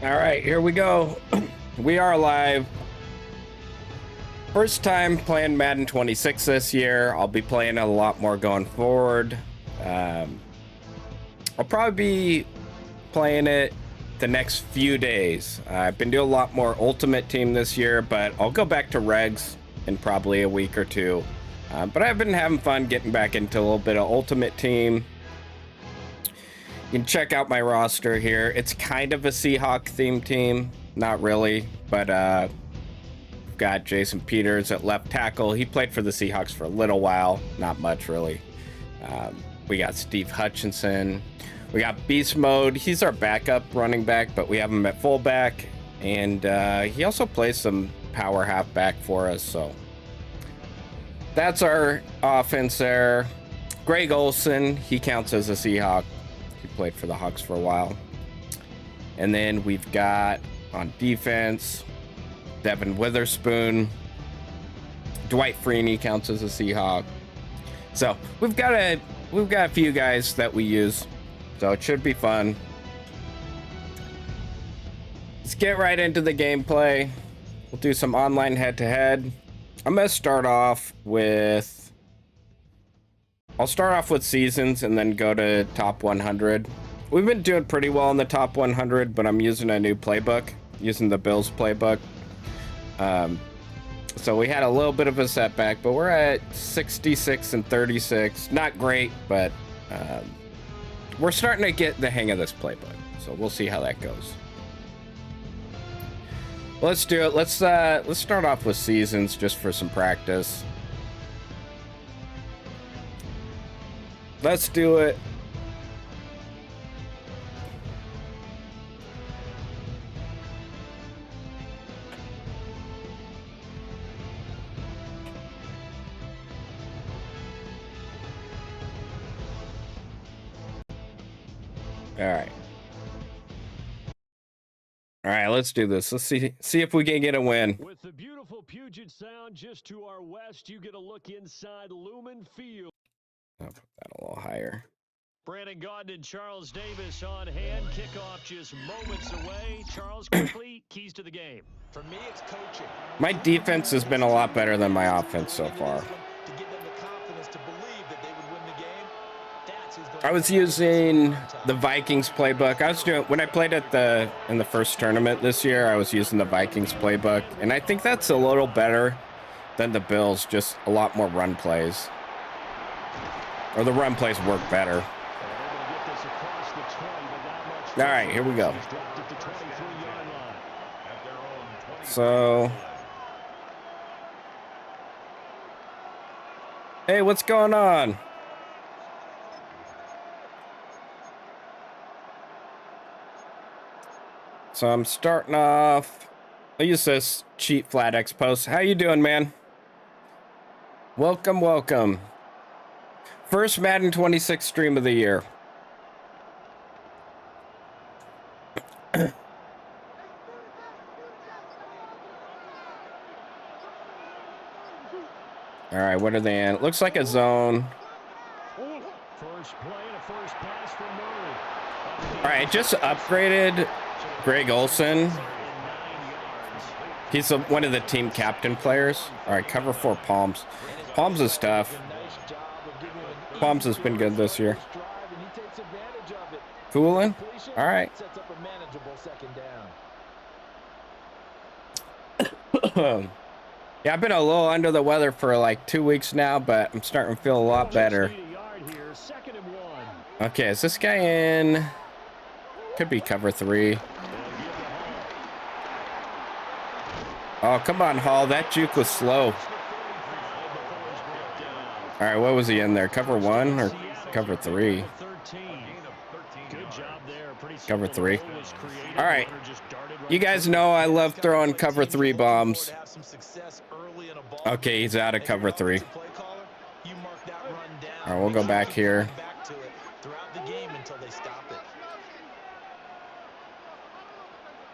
All right, here we go. We are live. First time playing Madden 26 this year. I'll be playing a lot more going forward. I'll probably be playing it the next few days. I've been doing a lot more Ultimate Team this year, but I'll go back to Regs in probably a week or two. But I've been having fun getting back into a little bit of Ultimate Team. You can check out my roster here. It's kind of a Seahawk themed team. Not really, but we've got Jason Peters at left tackle. He played for the Seahawks for a little while. Not much, really. We got Steve Hutchinson. We got Beast Mode. He's our backup running back, but we have him at fullback. And he also plays some power halfback for us, so that's our offense there. Greg Olsen, he counts as a Seahawk. He played for the Hawks for a while. And then we've got on defense, Devin Witherspoon. Dwight Freeney counts as a Seahawk. So we've got a few guys that we use. So it should be fun. Let's get right into the gameplay. We'll do some online head-to-head. I'm gonna start off with... I'll start off with seasons and then go to top 100. We've been doing pretty well in the top 100, but I'm using a new playbook, using the Bills playbook. So we had a little bit of a setback, but we're at 66 and 36. Not great, but we're starting to get the hang of this playbook. So we'll see how that goes. Let's do it. Let's start off with seasons just for some practice. Let's do it. All right, let's do this. Let's see if we can get a win. With the beautiful Puget Sound just to our west, you get a look inside Lumen Field. I'll put that a little higher. Brandon Gaudin and Charles Davis on hand. Kickoff just moments away. Charles complete. Keys to the game. For me, it's coaching. My defense has been a lot better than my offense so far. To give them the confidence to believe that they would win the game. That's who's going I was using the Vikings playbook. I was doing when I played at in the first tournament this year. I was using the Vikings playbook, and I think that's a little better than the Bills. Just a lot more run plays, or the run plays work better. All right, here we go. So, hey, what's going on? So I'm starting off. I'll use this cheat flat X post. How you doing, man? Welcome, welcome. First Madden 26 stream of the year. All right, what are they in? It looks like a zone. First play and a first pass from Murray. All right, just upgraded Greg Olsen. He's one of the team captain players. All right, cover 4 Palms. Palms is tough. Palms has been good this year. Fooling? All right. Yeah, I've been a little under the weather for like 2 weeks now, but I'm starting to feel a lot better. Okay, is this guy in? Could be cover 3. Oh, come on, Hall. That juke was slow. All right, what was he in there? Cover 1 or cover 3? Cover 3. All right. You guys know I love throwing cover 3 bombs. Okay, he's out of cover 3. All right, we'll go back here.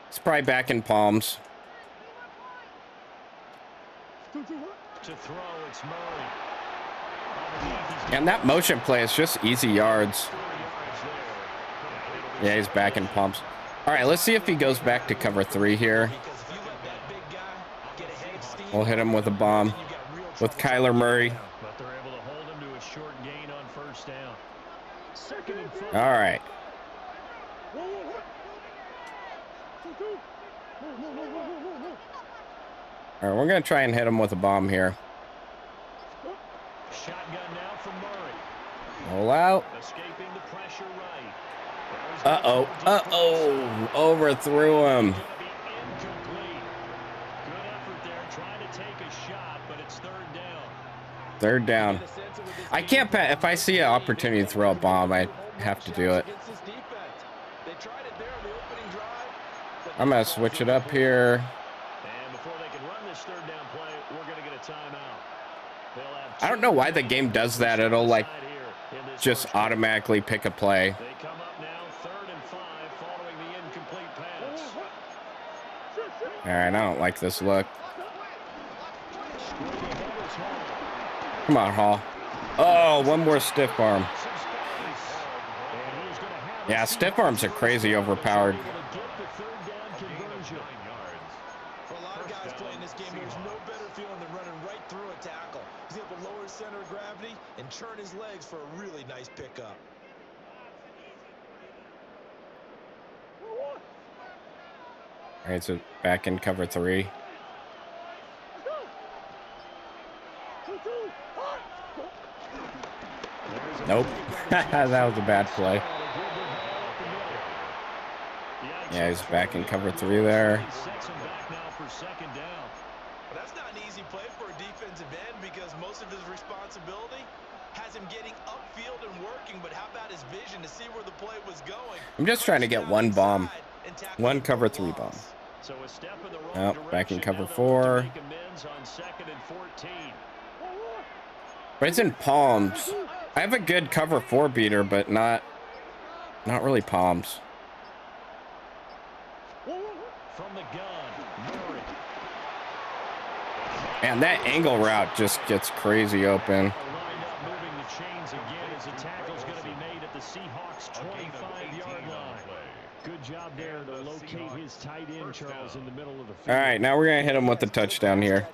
It's probably back in Palms. And that motion play is just easy yards. Yeah, he's back in Palms. All right, let's see if he goes back to cover 3 here. Because if you let that big guy get ahead of steam, We'll hit him with a bomb then you got real with trouble Kyler Murray. But they're able to hold him to a short gain on first down. 2nd and 5. All right. All right, we're going to try and hit him with a bomb here. Shotgun now from Murray. Roll out. Escaping the pressure right. Uh-oh. Overthrew him. Gonna be incomplete. Good effort there, trying to take a shot, but it's 3rd down. 3rd down. I can't pat. If I see an opportunity to throw a bomb, I have to do it. I'm going to switch it up here. And before they can run this 3rd down play, we're going to get a timeout. They'll have I don't know why the game does that. It'll like just automatically pick a play. They come up now 3rd and 5 following the incomplete pass. All right, I don't like this look. Come on, Hall. Oh, one more stiff arm. Yeah, stiff arms are crazy overpowered. For a lot of guys playing this game, there's no better feeling than running right through a tackle. He's able to lower his center of gravity and turn his legs for a really nice pickup. All right, so back in cover 3. Nope. That was a bad play. Yeah, he's back in cover 3 there. But that's not an easy play for a defensive end because most of his responsibility has him getting upfield and working, but how about his vision to see where the play was going? I'm just trying to get one bomb. One cover 3 bomb. So a step in the wrong Oh, back in direction. cover Now they'll look 4. to make amends on 2nd and 14. But it's in palms. I have a good cover 4 beater, but not really palms. From the gun, Murray. And that angle route just gets crazy open. Lined up moving the chains again as the tackle's going to be made at the Seahawks 25-yard line. Good job there to locate his tight end, Charles, in the middle of the field. All right, now we're going to hit him with the touchdown here.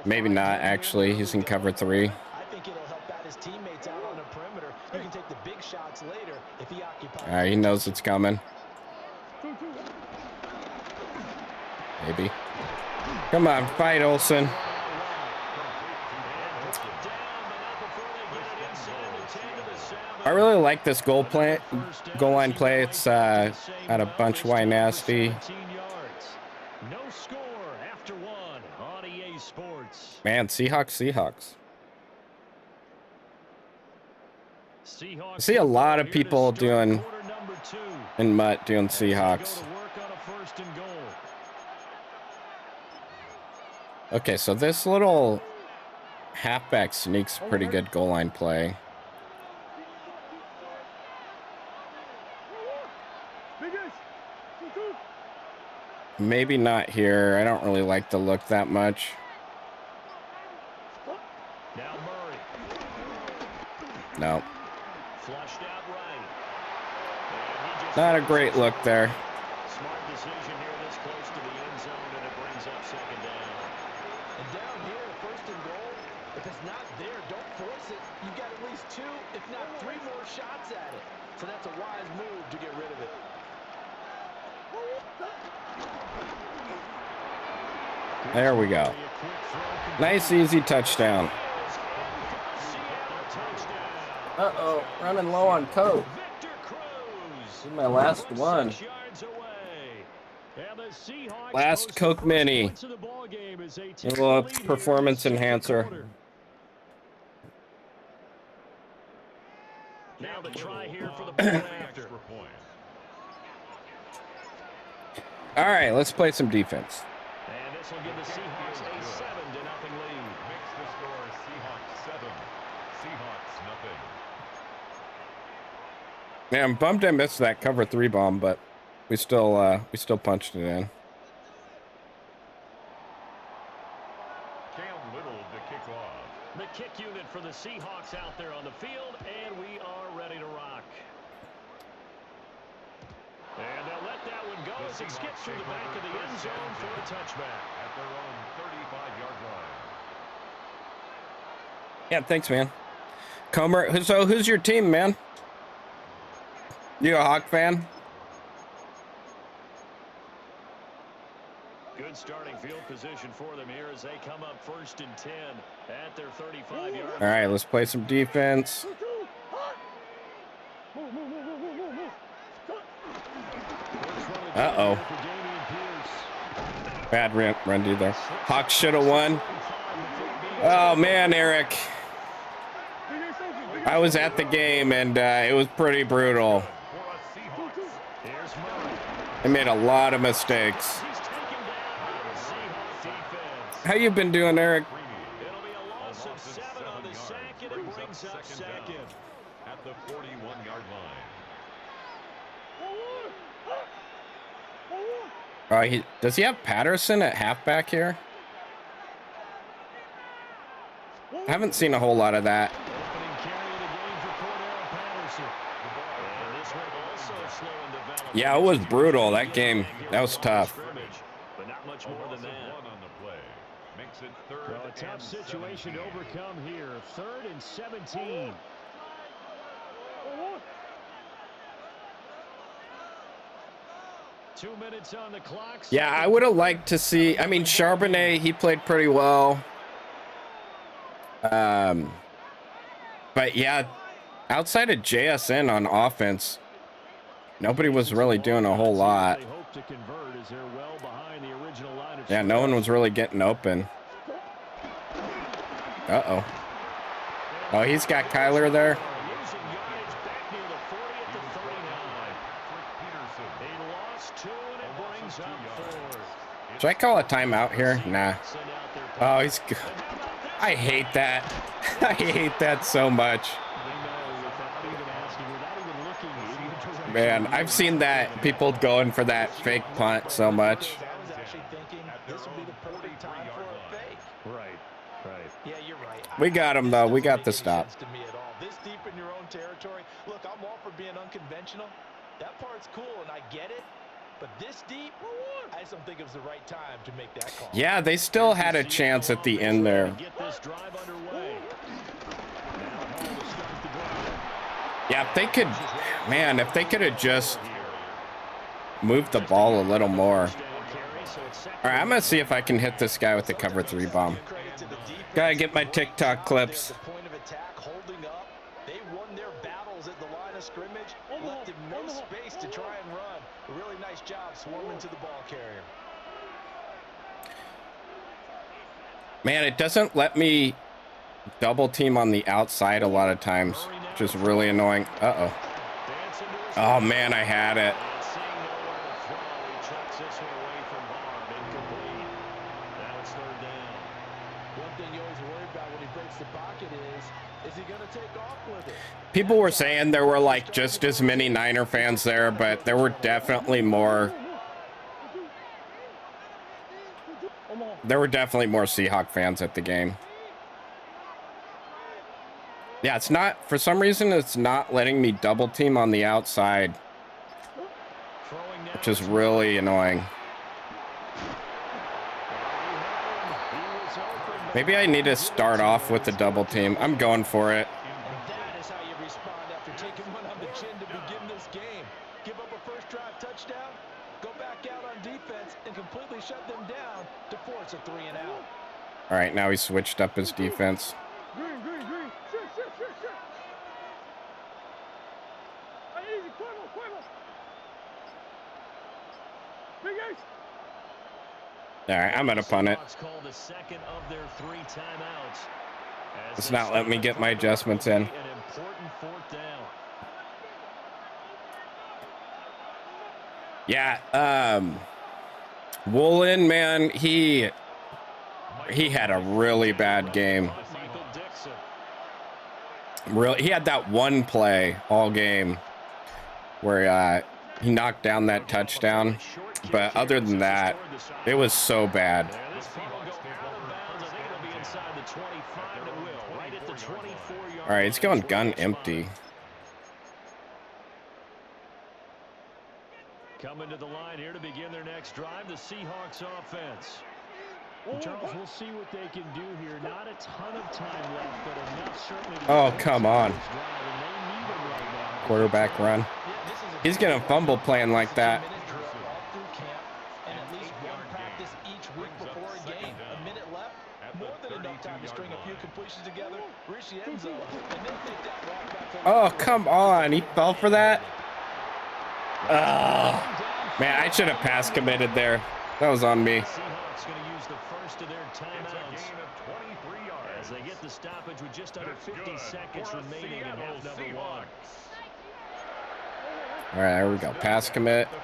Maybe not, actually. He's in cover 3. I think it'll help out his teammates out on the perimeter. You can take the big shots later if he occupies. All right, he knows it's coming. Maybe. Come on, fight, Olsen. I really like this goal line play. It's out of bunch Y nasty. No score after 1 on EA Sports. Man, Seahawks. I see a lot of people doing in Mutt doing Seahawks. Okay, so this little halfback sneak's pretty good goal line play. Maybe not here. I don't really like the look that much. Now Murray. No. Flushed out right. Not a great look there. Smart decision here this close to the end zone, and it brings up 2nd down. And down here, 1st and goal, if it's not there, don't force it. You've got at least 2, if not 3 more shots at it. So that's a wise move to get rid of it. There we go. Nice, easy touchdown. Uh-oh, running low on coke. This is my last one. Last Coke Mini. A little performance enhancer. Now the try here for the point after. All right, let's play some defense. And this will give the Seahawks a 7-0 lead. Makes the score Seahawks 7, Seahawks nothing. Yeah, I'm bummed I missed that cover 3 bomb, but we still punched it in. Cam Little to kick off. The kick unit for the Seahawks out there on the field, and we are ready to rock. And they'll let that one go as it skips through the back of the end zone for a touchback. At their own 35-yard line. Yeah, thanks, man. Comer, so who's your team, man? You a Hawk fan? Good starting field position for them here as they come up 1st and 10 at their 35-yard. All right, let's play some defense. Uh-oh. Bad run D there. Hawks should have won. Oh, man, Eric. I was at the game, and it was pretty brutal. I made a lot of mistakes. How you been doing, Eric? It'll be a loss of 7 on the sack, and it brings up second. At the 41-yard line. Does he have Patterson at halfback here? I haven't seen a whole lot of that. Opening carry of the game for Cordell Patterson. And this one also slow in development. Yeah, it was brutal. That game, that was tough. But not much more than that. One on the play. Makes it third Well, a tough and situation 17. to overcome here. 3rd and 17. Two minutes on the clock. Yeah, I would have liked to see. I mean, Charbonnet, he played pretty well. But yeah, outside of JSN on offense, nobody was really doing a whole lot. Yeah, no one was really getting open. Uh-oh. Oh, he's got Kyler there. Should I call a timeout here? Nah. Oh, he's good. I hate that. I hate that so much. Man, I've seen that, people going for that fake punt so much. I was actually thinking this would be the perfect time for a fake. Right. Yeah, you're right. We got him, though. We got the stop. To me at all. This deep in your own territory. Look, I'm all for being unconventional. That part's cool, and I get it. But this deep, I just don't think it was the right time to make that call. Yeah, they still had a chance at the end there. Get this drive underway. Yeah, if they could, man, if they could have just moved the ball a little more. All right, I'm going to see if I can hit this guy with the cover 3 bomb. Gotta get my TikTok clips. The point of attack, holding up. They won their battles at the line of scrimmage, left him no space to try and run. A really nice job swarming to the ball carrier. Man, it doesn't let me double team on the outside a lot of times, which is really annoying. Uh-oh. Oh, man, I had it. People were saying there were like just as many Niner fans there, but there were definitely more. There were definitely more Seahawk fans at the game. Yeah, it's not, for some reason, it's not letting me double team on the outside, which is really annoying. Maybe I need to start off with the double team. I'm going for it. And that is how you respond after taking one on the chin to begin this game. Give up a first drive touchdown, go back out on defense, and completely shut them down to force a 3-and-out. All right, now he switched up his defense. All right, I'm gonna punt it. It's not letting me get my adjustments in. Yeah, Woolen, man, he had a really bad game. He had that one play all game where he knocked down that touchdown, but other than that, it was so bad. All right, it's going gun empty. Coming to the line here to begin their next drive, the Seahawks offense. Charles, we'll see what they can do here. Not a ton of time left, but enough certainly to Oh, come on. Quarterback run. He's going to fumble playing like that. And at least one practice each week before a game. A minute left, more than enough time to string a few completions together, reach the end zone, and then take that walk back for Oh, come on. He fell for that? Oh, man, I should have pass committed there. That was on me. Seahawks going to use the first of their timeouts as they get the stoppage with just under 50 seconds remaining in half number one. All right, here we go. Pass commit. He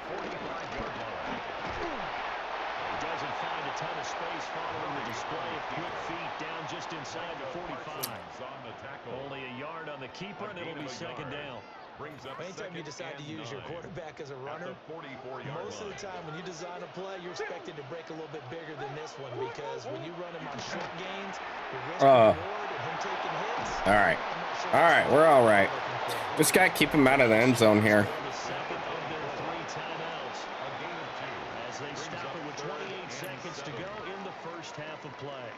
doesn't find a ton of space following the display of quick feet down just inside the 45. Only a yard on the keeper, and it'll be second down. Anytime you decide to use your quarterback as a runner, most of the time when you design a play, you're expected to break a little bit bigger than this one, because when you run him on short gains, you're risking reward and him taking hits. All right. All right, we're all right. Just got to keep him out of the end zone here. The second of their 3 timeouts. As they stop it with 28 seconds to go in the first half of play.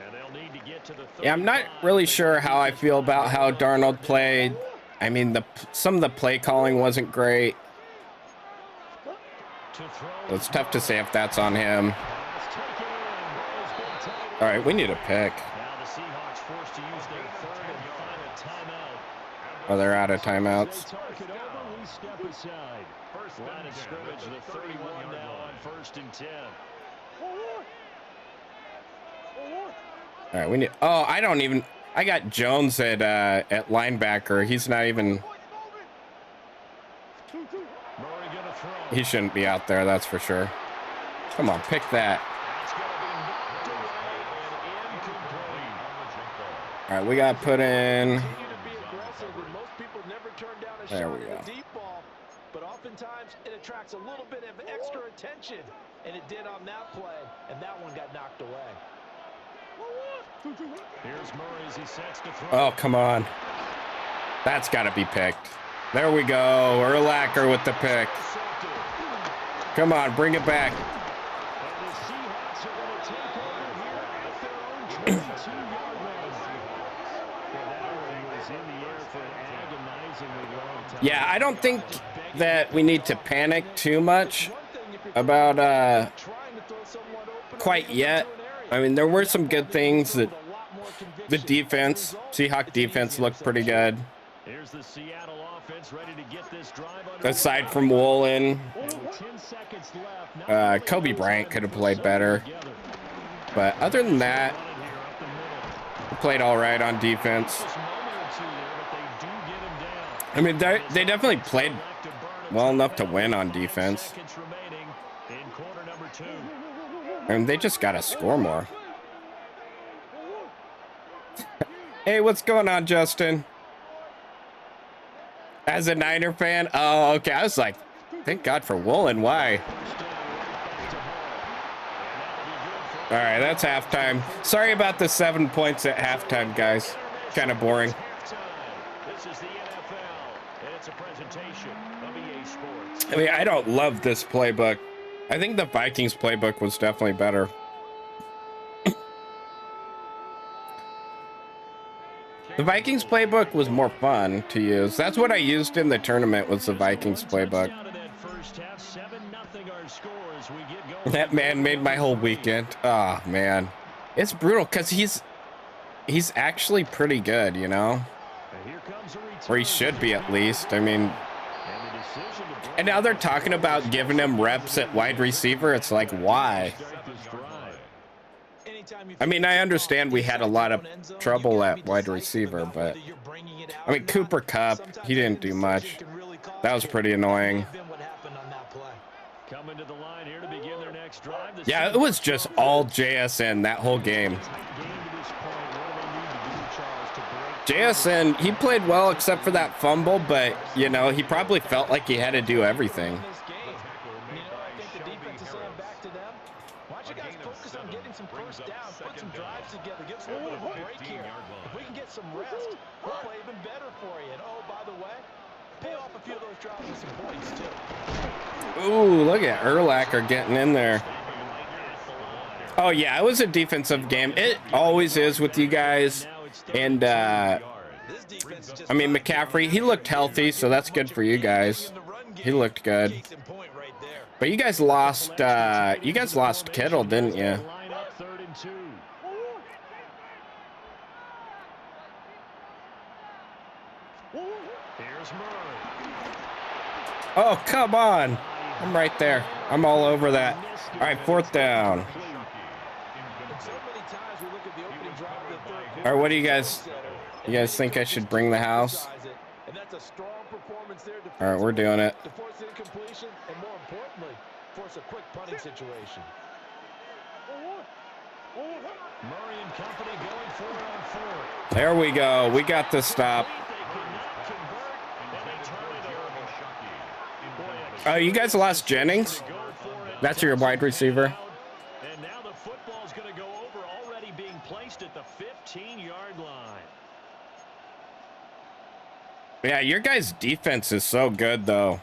And they'll need to get to the 35. Yeah, I'm not really sure how I feel about how Darnold played. I mean, some of the play calling wasn't great. It's tough to say if that's on him. All right, we need a pick. Now the Seahawks forced to use their third and final timeout. Oh, they're out of timeouts. Talk it over, we step aside. First line of scrimmage, the 31 now on 1st and 10. All right, we need. Oh, I got Jones at linebacker. He's not even. Murray gonna throw. He shouldn't be out there. That's for sure. Come on, pick that. That's gonna be knocked away and incomplete. All right, we got to put in. Continue to be aggressive, and most people never turn down a There shot we at go. a deep ball, but oftentimes it attracts a little bit of extra attention, and it did on that play, and that one got knocked away. Here's Murray as he sets to throw. Oh, come on. That's got to be picked. There we go. Urlacher with the pick. Come on, bring it back. And the Seahawks are going to take over here at their own 22-yard line. Yeah, that one was in the air for an agonizingly long time. Yeah, I don't think that we need to panic too much about quite yet. I mean, there were some good things that the defense, Seahawk defense, looked pretty good. Here's the Seattle offense ready to get this drive Aside from Woolen, 10 seconds left. Kobe Bryant could have played better. But other than that, he played all right on defense. I mean, they definitely played well enough to win on defense. I mean, they just got to score more. Hey, what's going on, Justin? As a Niner fan? Oh, okay. I was like, thank God for Woolen. Why? All right, that's halftime. Sorry about the 7 points at halftime, guys. Kind of boring. This is the NFL, and it's a presentation of EA Sports. I mean, I don't love this playbook. I think the Vikings playbook was definitely better. The Vikings playbook was more fun to use. That's what I used in the tournament, was the Vikings playbook. That man made my whole weekend. Oh, man. It's brutal because he's actually pretty good, you know? Or he should be, at least. I mean... And now they're talking about giving him reps at wide receiver. It's like, why? I mean, I understand we had a lot of trouble at wide receiver, but... I mean, Cooper Kupp, he didn't do much. That was pretty annoying. Yeah, it was just all JSN that whole game. JSN, he played well except for that fumble, but, you know, he probably felt like he had to do everything. Why don't you guys focus on getting some first downs, put some drives together, give us a little bit of a break here. If we can get some rest, we'll play even better for you. And oh, by the way, pay off a few of those drives with some points, too. Ooh, look at Urlacher getting in there. Oh, yeah, it was a defensive game. It always is with you guys. And, I mean, McCaffrey, he looked healthy, so that's good for you guys. He looked good. But you guys lost Kittle, didn't you? Oh, come on. I'm right there. I'm all over that. All right, 4th down. All right, what do you guys think I should bring the house? All right, we're doing it. There we go. We got the stop. Oh, you guys lost Jennings? That's your wide receiver? And now the football's going to go over, already being placed at the 15-yard line. Yeah, your guys' defense is so good, though.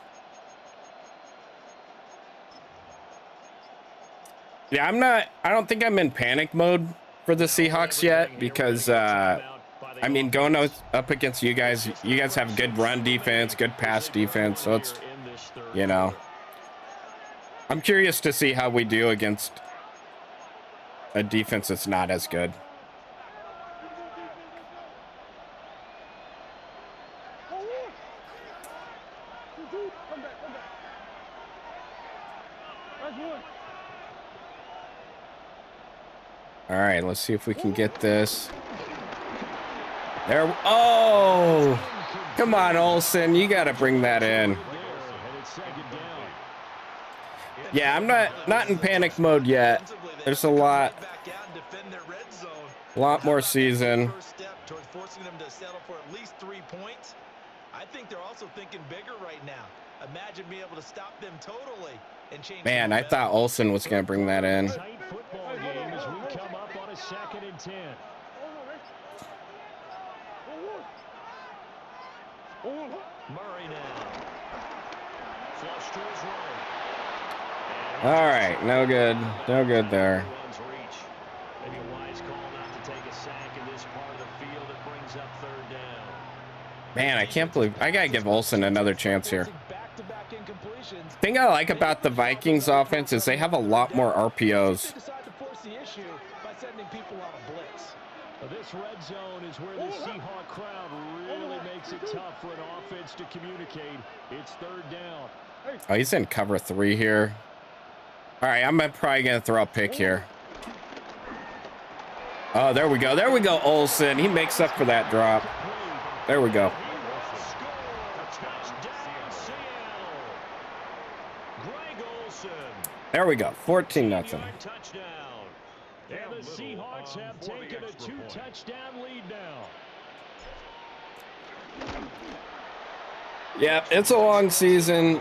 Yeah, I don't think I'm in panic mode for the Seahawks yet because, I mean, going up against you guys have good run defense, good pass defense, so it's, you know. I'm curious to see how we do against a defense that's not as good. All right, let's see if we can get this. There. Oh, come on, Olsen. You got to bring that in. Yeah, I'm not in panic mode yet. There's a lot more season. I think they're also thinking bigger right now. Imagine being able to stop them totally and change. Man, I thought Olsen was going to bring that in. Tight football game as we come up on a 2nd and 10. Murray now. Flush to his right. All right, no good. No good there. Maybe a wise call not to take a sack in this part of the field. It brings up 3rd down. Man, I can't believe I gotta give Olsen another chance here. Thing I like about the Vikings offense is they have a lot more RPOs. This red zone is where the Seahawk crowd really makes it tough for an offense to communicate. It's 3rd down. Oh, he's in cover 3 here. All right, I'm probably gonna throw a pick here. Oh, there we go. There we go, Olsen. He makes up for that drop. There we go. There we go. 14-0. And the Seahawks have taken a 2-touchdown lead now. Yeah, it's a long season.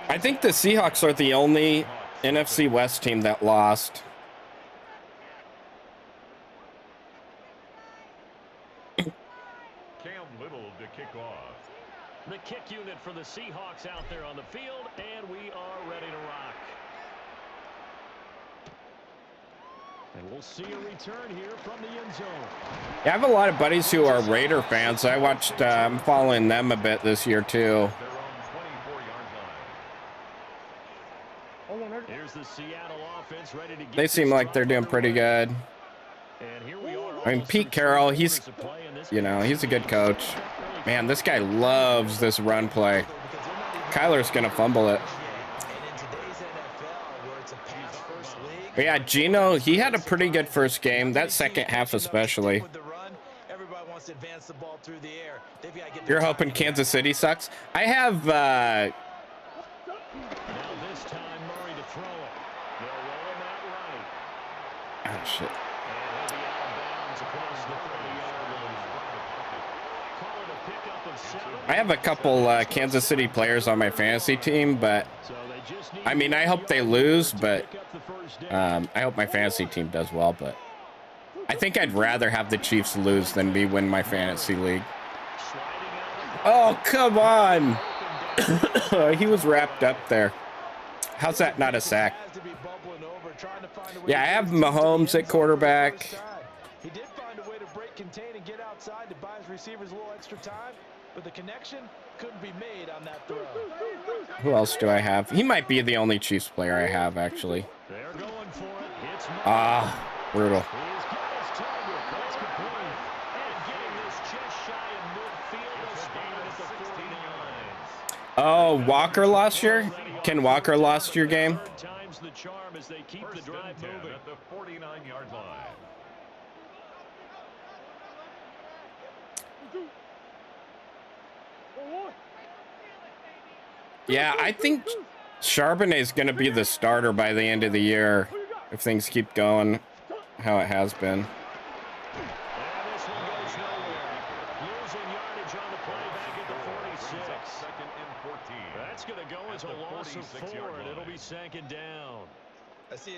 I think the Seahawks are the only NFC West team that lost. Cam Little to kick off. The kick unit for the Seahawks out there on the field, and we are ready to rock. And we'll see a return here from the end zone. Yeah, I have a lot of buddies who are Raider fans. I watched, I'm following them a bit this year too. Here's the Seattle offense ready to get. They seem like they're doing pretty good. And here we are. I mean, Pete Carroll, he's, you know, he's a good coach. Man, this guy loves this run play. Kyler's gonna fumble it. But yeah, Geno, he had a pretty good first game. That second half especially. You're hoping Kansas City sucks? I have, Now this time Murray to throw it. They'll roll him out right. oh, shit. And he'll be out of bounds across the 30-yard line. Call it a pickup of 7. I have a couple Kansas City players on my fantasy team, but So they just need I mean, I hope they lose, to but pick up the first down. I hope my fantasy team does well, but I think I'd rather have the Chiefs lose than me win my fantasy league. Sliding Oh, come on. He was wrapped up there. How's that not a sack? Yeah, I have Mahomes at quarterback. He did find a way to break, contain, and get outside to buy his receivers a little extra time, but the connection couldn't be made on that throw. Who else do I have? He might be the only Chiefs player I have, actually. They're going for it. It's Brutal. He's got his target. That's complete. And getting this just shy of midfield, spotted at the 49. Oh, Walker lost your? Ken Walker lost your game? Third time's the charm as they keep the drive moving. At the 49-yard line. Yeah, I think Charbonnet is going to be the starter by the end of the year if things keep going how it has been. And this one goes nowhere. Losing yardage on the play back at the 46. Second and 14. That's going to go as a loss of 4, and it'll be second down.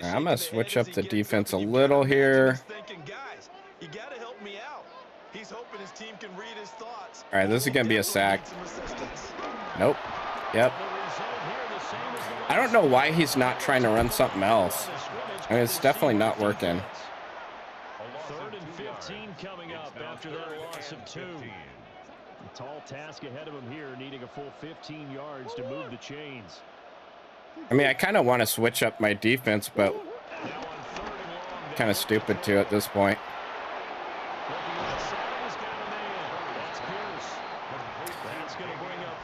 I'm going to switch up the defense a little here. Guys, you got to help me out. He's hoping his team can read his thoughts. All right, this is going to be a sack. Nope. Yep. I don't know why he's not trying to run something else. I mean, it's definitely not working. 3rd and 15 coming up after that loss of 2. A tall task ahead of him here, needing a full 15 yards to move the chains. I mean, I kind of want to switch up my defense, but Now on 3rd and long, kind of stupid to at this point. looking outside, he's got a man. That's Pierce. That's going to bring up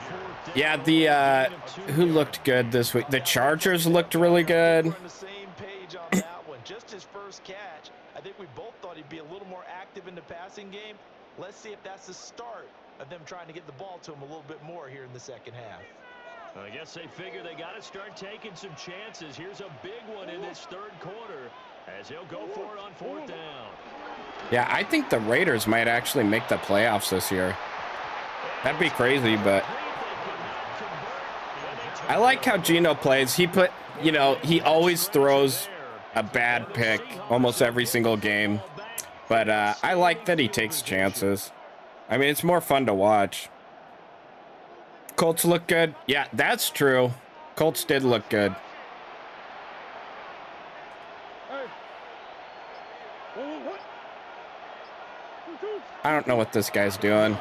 4th down. Yeah, who looked good this week? The Chargers looked really good. We're on the same page on that one. Just his first catch. I think we both thought he'd be a little more active in the passing game. Let's see if that's the start of them trying to get the ball to him a little bit more here in the second half. I guess they figure they got to start taking some chances. Here's a big one in this 3rd quarter as he'll go for it on 4th down. Yeah, I think the Raiders might actually make the playoffs this year. That'd be crazy, but I like how Geno plays. He always throws a bad pick almost every single game. But I like that he takes chances. I mean, it's more fun to watch. Colts look good. Yeah, that's true. Colts did look good. I don't know what this guy's doing.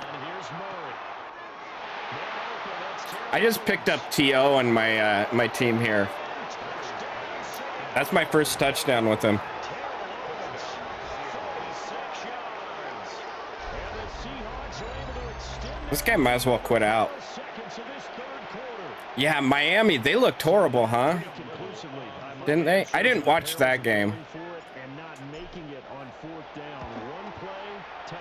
I just picked up T.O. on my team here. That's my first touchdown with him. This guy might as well quit out. Yeah, Miami, they looked horrible, huh? Didn't they? I didn't watch that game.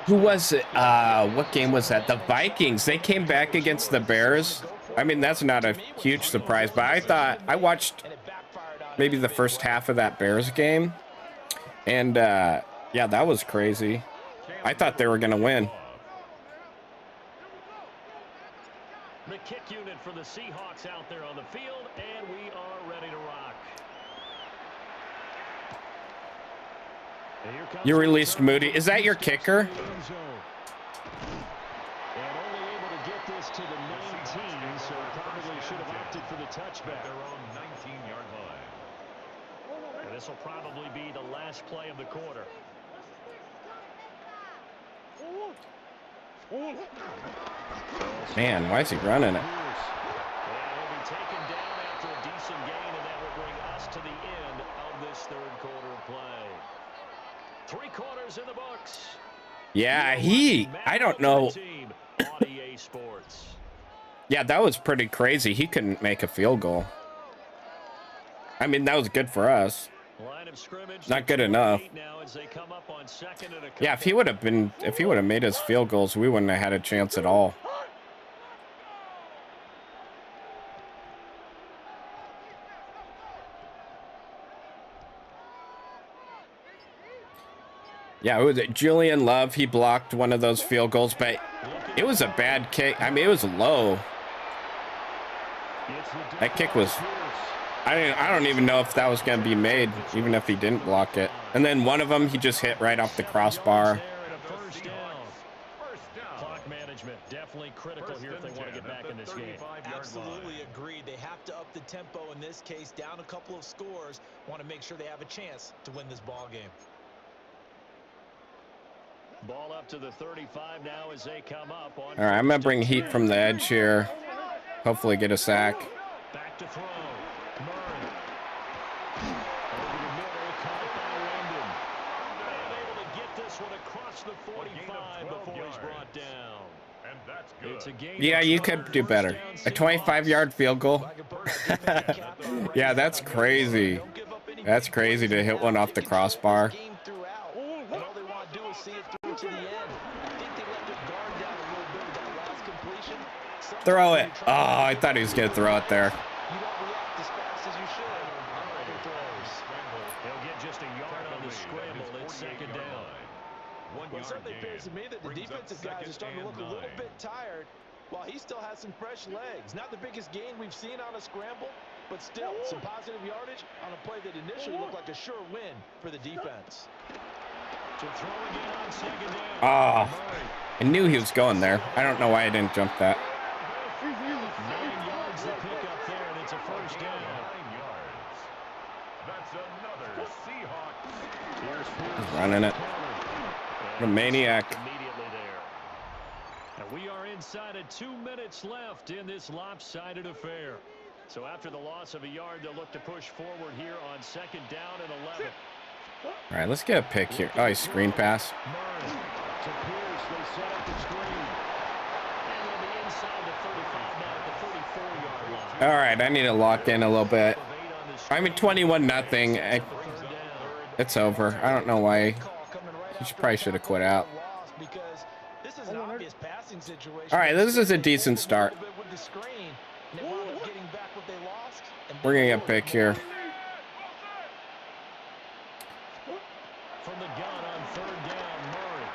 Who was it? What game was that? The Vikings. They came back against the Bears. I mean, that's not a huge surprise, but I watched maybe the first half of that Bears game. And, yeah, that was crazy. I thought they were going to win. The kick unit for the Seahawks out there on the field, and we are ready to rock. You released Moody. Is that your kicker? And only able to get this to the 19, so probably should have opted for the touchback. Their own 19-yard line. And this will probably be the last play of the quarter. Man, why is he running it? And he'll be taken down after a decent gain, and that will bring us to the end of this 3rd quarter of play. 3 quarters in the books. Yeah, I don't know. Yeah, that was pretty crazy. He couldn't make a field goal. I mean, that was good for us. Not good enough. Yeah, if he would have made his field goals, we wouldn't have had a chance at all. Yeah, it was Julian Love. He blocked one of those field goals, but it was a bad kick. I mean, it was low. That kick was... I don't even know if that was going to be made, even if he didn't block it. And then one of them, he just hit right off the crossbar. management. Definitely critical here if they want to get back in this game. Absolutely agreed. They have to up the tempo in this case, down a couple of scores. Want to make sure they have a chance to win this ball game. Ball up to the 35 now as they come up on. All right, I'm going to bring heat from the edge here. Hopefully get a sack. Back to throw. Murray. Over the middle, caught by Wyndham. Able to get this one across the 45 before he's brought down. And that's good. It's a game. Yeah, you could do better. A 25-yard field goal. Yeah, that's crazy. That's crazy to hit one off the crossbar. Throw it. Oh, I thought he was going to throw it there. You don't react as fast as you should on other throws. He'll get just a yard on the scramble. It's second down. Well, it certainly appears to me that the defensive guys are starting to look a little bit tired while he still has some fresh legs. Not the biggest gain we've seen on a scramble, but still some positive yardage on a play that initially looked like a sure win for the defense. To throw again on second down. Oh, I knew he was going there. I don't know why I didn't jump that. 9 yards to pick up there, and it's a first down. 9 yards. That's another Seahawks. He's running it. What a maniac. Immediately there. And we are inside of 2 minutes left in this lopsided affair. So after the loss of a yard, they'll look to push forward here on second down and 11. All right, let's get a pick here. Oh, he's screen pass. Murray to Pierce. They set up the screen. And they'll be inside the 35 now at the 44-yard line. All right, I need to lock in a little bit. I mean, 21-0. It's over. I don't know why. He probably should have quit out. All right, this is a decent start. We're going to get a pick here. From the gun on third down, Murray.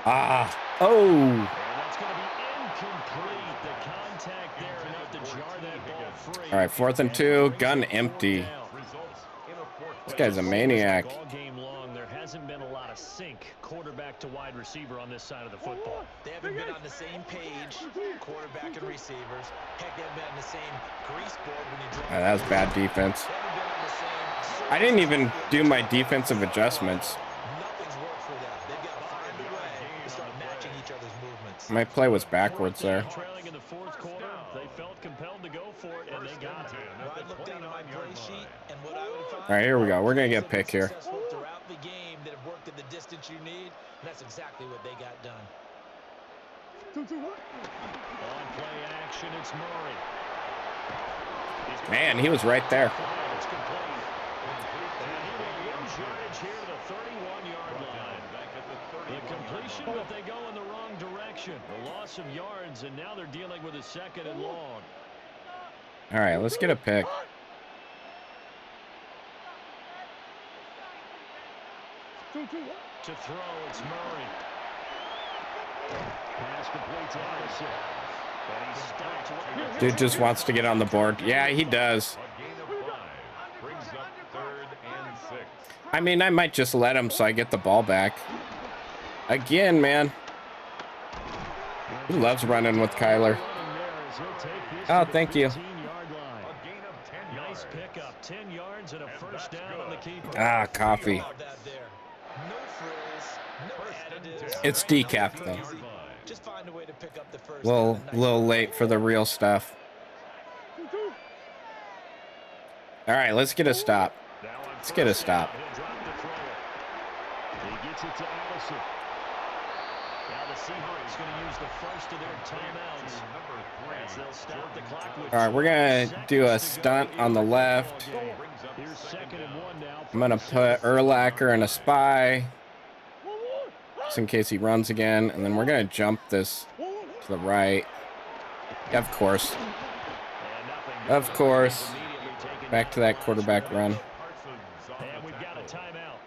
Ah. Oh. And that's going to be incomplete. The contact there enough to jar that ball free. All right, 4th and 2. Gun empty. This guy's a maniac. All game long, there hasn't been a lot of sync quarterback to wide receiver on this side of the football. They haven't been on the same page, quarterback and receivers. Heck, they haven't been on the same grease board when you draw. That was bad defense. I didn't even do my defensive adjustments. Nothing's worked for them. They've got to find a way to start matching each other's movements. My play was backwards there. Trailing in the fourth quarter, they felt compelled to go for it, and they got it. I'd look down at my play sheet, and what I would find. All right, here we go. We're going to get a pick here. Throughout the game that have worked at the distance you need, and that's exactly what they got done. On play action, it's Murray. Man, he was right there. It's complete. And he will lose yardage here to the 31-yard line. The completion, but they go in the wrong direction. The loss of yards, and now they're dealing with a second and long. All right, let's get a pick. To throw, it's Murray. Pass complete to Allison. And he stopped. Dude just wants to get on the board. Yeah, he does. A gain of 5 brings up 3rd and 6. I mean, I might just let him so I get the ball back. Again, man. He loves running with Kyler. Oh, thank you. A gain of 10 yards. Nice pickup. 10 yards and a first down on the keeper. Ah, coffee. It's decapped, though. Just find a way to pick up the first. Little late for the real stuff. All right, let's get a stop. Let's get a stop. He gets it to Allison. Now the Seahawks going to use the first of their timeouts. As they'll stop the clock with All right, we're going to do a stunt on the left. Here's 2nd and 1 now. I'm going to put Urlacher in a spy, just in case he runs again. And then we're going to jump this to the right. Of course. Of course. Back to that quarterback run. And we've got a timeout.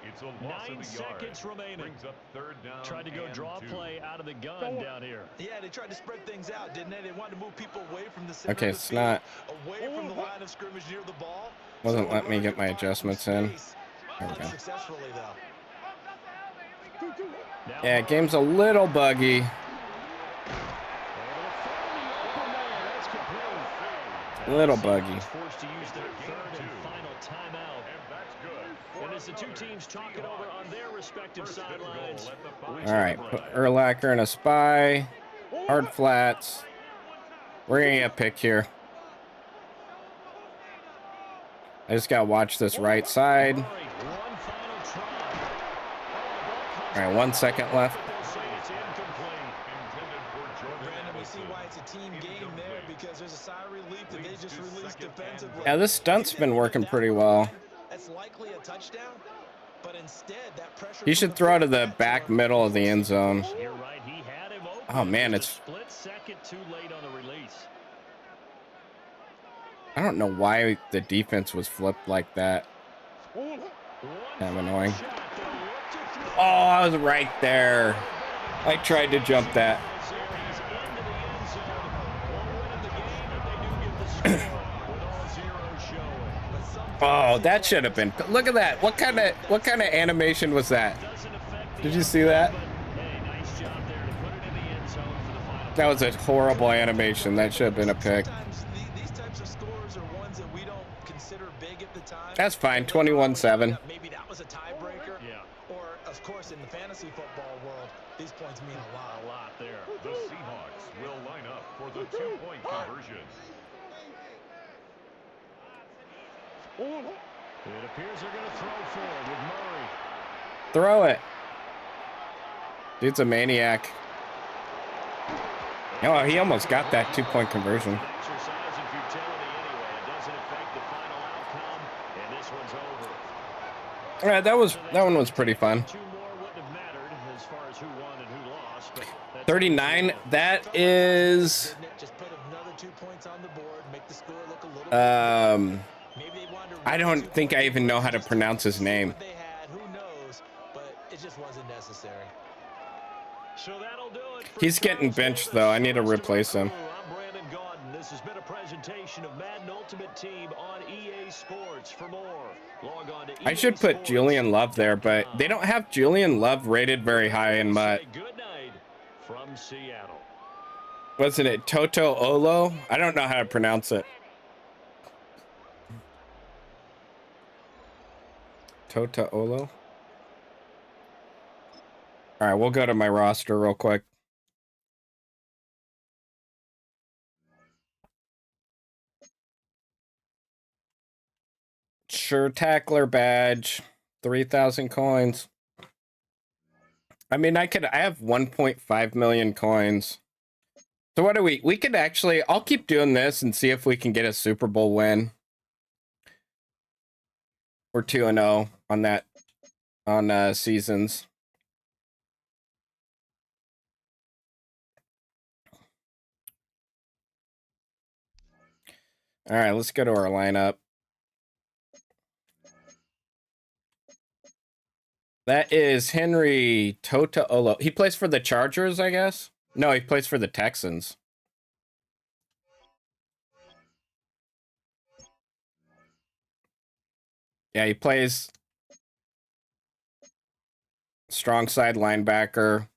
It's a loss 9 of a seconds yard. remaining. Brings up 3rd down. Tried to go and draw 2. play out of the gun down here. Yeah, they tried to spread things out, didn't they? They wanted to move people away from the center Okay, of the it's field, not. away from the line of scrimmage near the ball. Wasn't So letting me Murray get my could find some adjustments in. space. There we go. Successfully, though. Yeah, game's a little buggy. A little buggy. Forced to use their third and final timeout. And that's good. And as the two teams talk it over on their respective sidelines. All right, put Urlacher in a spy. Hard flats. We're gonna get a pick here. I just gotta watch this right side. All right, 1 second left. Brandon, we see why it's a team game there because there's a sigh of relief that they just released defensively. Yeah, this stunt's been working pretty well. That's likely a touchdown, but instead that pressure. He should throw to the back middle of the end zone. You're right, he had him open. Oh man, it's split second too late on the release. I don't know why the defense was flipped like that. Kind of annoying. Oh, I was right there. I tried to jump that. Oh, that should have been. Look at that. What kind of animation was that? Did you see that? That was a horrible animation. That should have been a pick. That's fine. 21-7. Maybe that was a tiebreaker. Yeah. Or, of course, in the fantasy football world, these points mean a lot. A lot there. The Seahawks will line up for the two-point conversion. It appears they're going to throw forward with Murray. Throw it. Dude's a maniac. Oh, he almost got that 2-point conversion. Exercise in futility anyway. It doesn't affect the final outcome, and this one's over. All right, that one was pretty fun. Two more wouldn't have mattered as far as who won and who lost. But that's 39. That is. Just put another 2 points on the board, make the score look a little maybe they wanted to I don't think I even know how to pronounce his name. what they had, who knows, but it just wasn't necessary. So that'll do it for He's getting Charles benched, Davis. though. I need to Thanks replace our him. crew. I'm Brandon Gaudin. This has been a presentation of Madden Ultimate Team on EA Sports. For more, log on to I should put Julian Love there, but they don't have Julian Love rated very high in MUT. Good night from Seattle. Wasn't it Toto Olo? I don't know how to pronounce it. Toto Olo? All right, we'll go to my roster real quick. Sure, tackler badge, 3,000 coins. I mean, I have 1.5 million coins. So what do we could actually, I'll keep doing this and see if we can get a Super Bowl win. We're 2-0 on that, on seasons. All right, let's go to our lineup. That is Henry Totaolo. He plays for the Chargers, I guess? No, he plays for the Texans. Yeah, he plays strong side linebacker.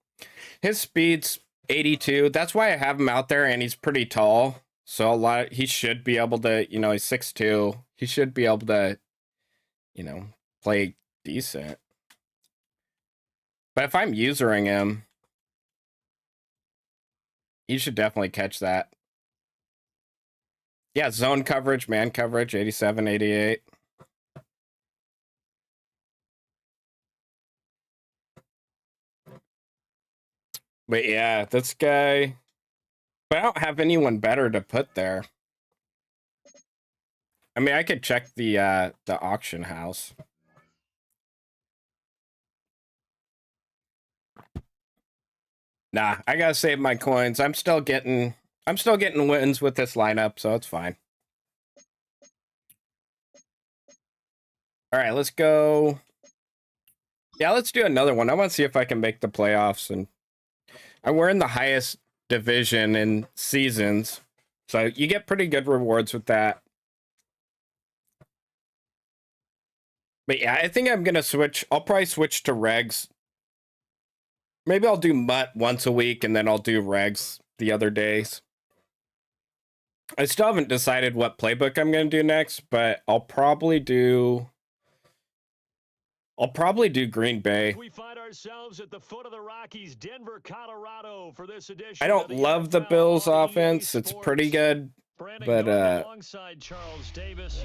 His speed's 82. That's why I have him out there, and he's pretty tall. So he should be able to, he's 6'2". He should be able to, play decent. But if I'm usering him, you should definitely catch that. Yeah, zone coverage, man coverage, 87, 88. But yeah, this guy. But I don't have anyone better to put there. I mean, I could check the auction house. Nah, I gotta save my coins. I'm still getting wins with this lineup, so it's fine. All right, let's go. Yeah, let's do another one. I want to see if I can make the playoffs, and we're in the highest division in seasons, so you get pretty good rewards with that. But yeah, I think I'm gonna switch. I'll probably switch to regs. Maybe I'll do MUT once a week, and then I'll do regs the other days. I still haven't decided what playbook I'm going to do next, but I'll probably do Green Bay. We find ourselves at the foot of the Rockies, Denver, Colorado, for this edition. I don't love the Bills offense. It's pretty good, but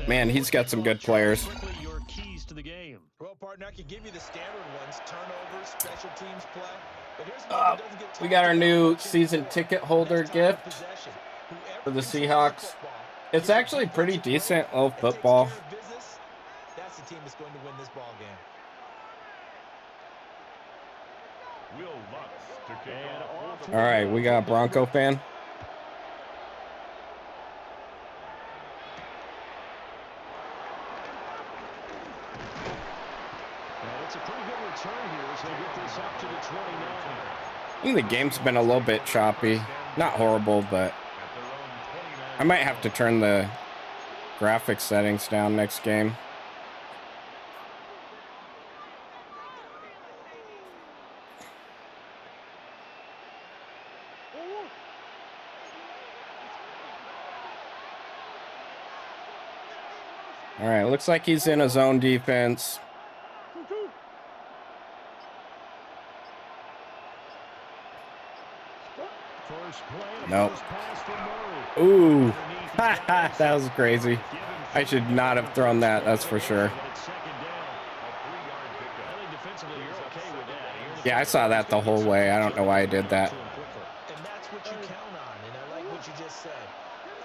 man, he's got some good players. Your keys to the game. Well, partner, I can give you the standard ones: turnovers, special teams play. But here's We got our new season ticket holder gift for the Seahawks. It's actually pretty decent little football. That's the team that's going to win this ball game. All right, we got a Bronco fan. It's a pretty good return here as they get this up to the 29. I think the game's been a little bit choppy. Not horrible, but I might have to turn the graphics settings down next game. All right, looks like he's in a zone defense. Nope. Ooh, that was crazy. I should not have thrown that, that's for sure. Yeah, I saw that the whole way. I don't know why I did that. And that's what you count on, and I like what you just said.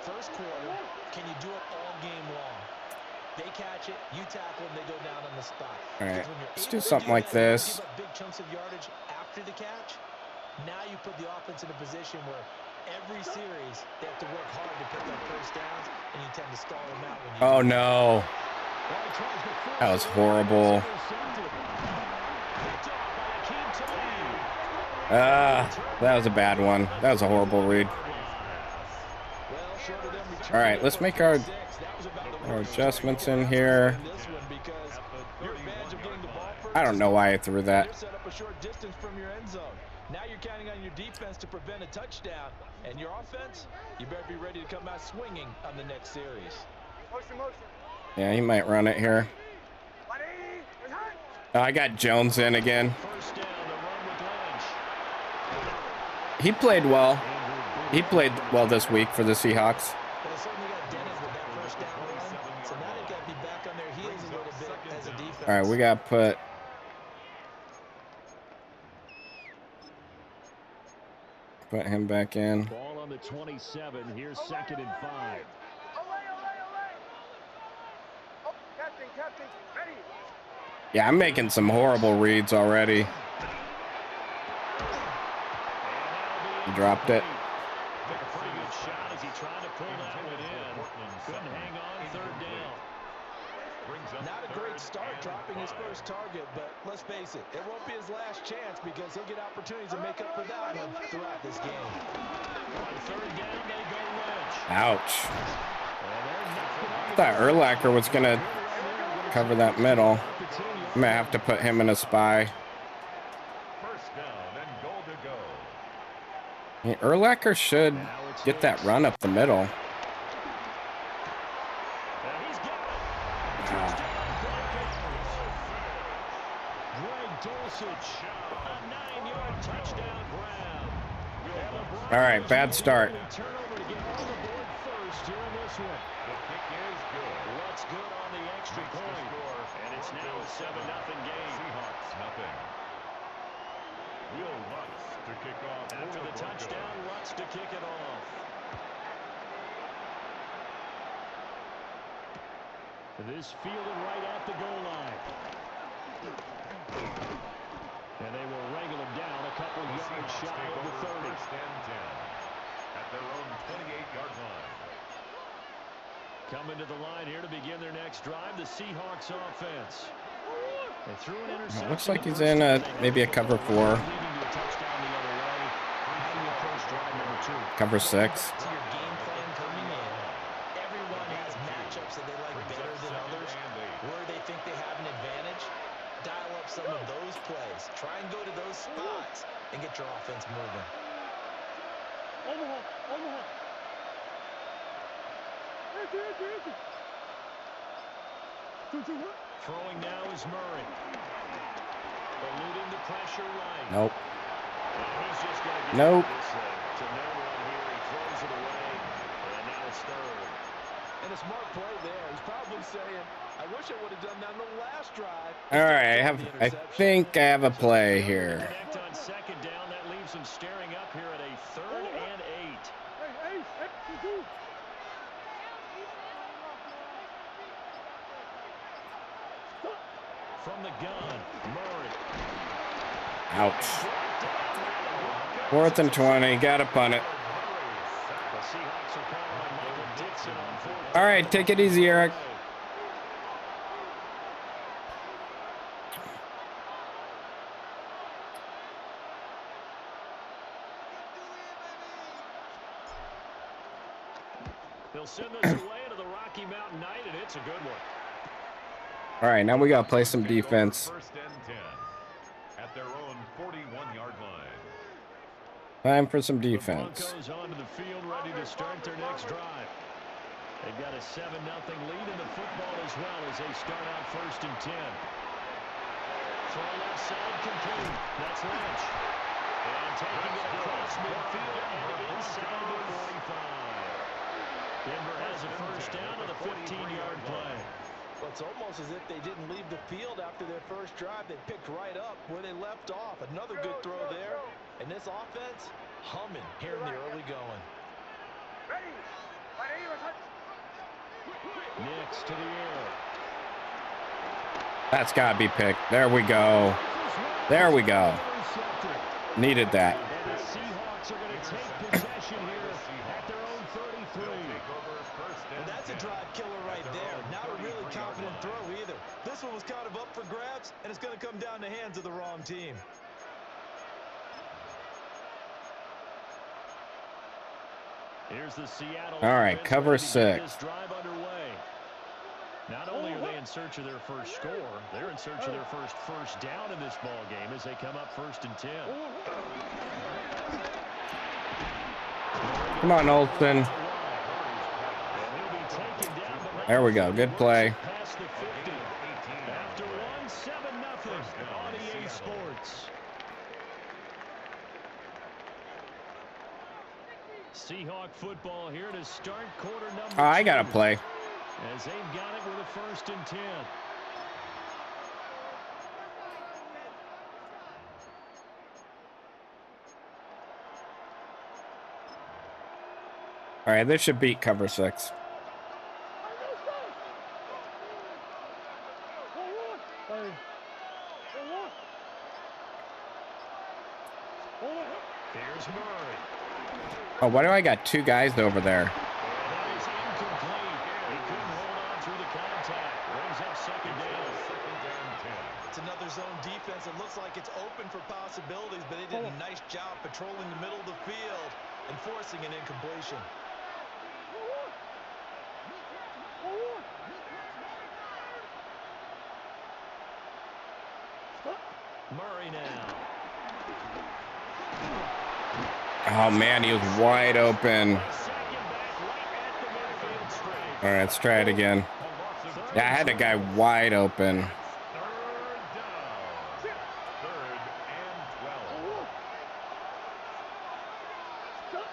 First quarter, can you do it all game long? They catch it, you tackle them, they go down on the spot. All right, let's do something like this. Big chunks of yardage after the catch. Now you put the offense in a position where every series they have to work hard to pick up first downs, and you tend to stall them out when you Oh no, that was horrible. That was a bad one. That was a horrible read. All right, let's make our adjustments in here. I don't know why I threw that. Now you're counting on your defense to prevent a touchdown, and your offense, you better be ready to come out swinging on the next series. Yeah, he might run it here. Oh, I got Jones in again. He played well. He played well this week for the Seahawks. All right, we got to put him back in. Ball on the 27. Here's 2nd and 5. Yeah, I'm making some horrible reads already. He dropped it. Took a pretty good shot as he tried to pull that one in. Couldn't hang on 3rd down. Not a great start dropping his first target, but let's face it, it won't be his last chance because he'll get opportunities to make up for that one throughout this game. On 3rd down, they go Lynch. Ouch. I thought Urlacher was going to cover that middle. I'm going to have to put him in a spy. First down and goal to go. Yeah, Urlacher should get that run up the middle. All right, bad start. What's good on the extra point? And it's now a 7-0 game. Seahawks nothing. Will Lutz to kick off. After the touchdown, Lutz to kick it off. This fielded right at the goal line. And they will wrangle him down a couple yards shy of the 30. 1st and 10 at their own 28-yard line. Coming to the line here to begin their next drive, the Seahawks offense. They threw an interception. It looks like he's in maybe a cover 4. Cover 6. To your game plan coming in, everyone has matchups that they like better than others. Where they think they have an advantage, dial up some of those plays. Try and go to those spots and get your offense moving. Throwing now is Murray. Eluding the pressure right. Nope. And he's just going to Nope. get this to no one here. He throws it away, and now it's third. And a smart play there. He's probably saying, I wish I would have done that on the last drive. All right, I think I have a play here. Connect on second down. That leaves him staring up here at a 3rd and 8. From the gun, Murray. Ouch. 4th and 20. Got to punt it. All right, take it easy, Eric. They'll send this away to the Rocky Mountain Night, and it's a good one. All right, now we got to play some defense. 1st and 10 at their own 41-yard line. Time for some defense. The Broncos onto the field, ready to start their next drive. They've got a 7-0 lead in the football as well as they start out 1st and 10. Throw left side complete. That's Lynch. And taking it across midfield and inside the 45. Denver has a 1st down on a 15-yard play. Well, it's almost as if they didn't leave the field after their first drive. They picked right up where they left off. Another good throw there. And this offense, humming here in the early going. Nix to the air. That's got to be picked. There we go. There we go. Needed that. And the Seahawks are going to take possession here at their own 33. And that's a drive killer right there. Not a really confident throw either. This one was kind of up for grabs, and it's going to come down the hands of the wrong team. Here's the Seattle. All right, offense cover ready to get 6. this drive underway. Not only are they in search of their first score, they're in search of their first down in this ball game as they come up 1st and 10. Come on, Olsen. There we go. Good play. Past the 50. After one, 7-0 on EA Sports. Seahawk football here to start quarter number 2. I got to play. As they've got it with a 1st and 10. All right, this should beat cover 6. Here's Murray. Oh, why do I got 2 guys over there? That is incomplete. He couldn't hold on through the contact. Brings up 2nd down. 10. It's another zone defense. It looks like it's open for possibilities, but they did a nice job patrolling the middle of the field and forcing an incompletion. Murray now. Oh, man, he was wide open. All right, let's try it again. Yeah, I had a guy wide open. 3rd down. 3rd and 12.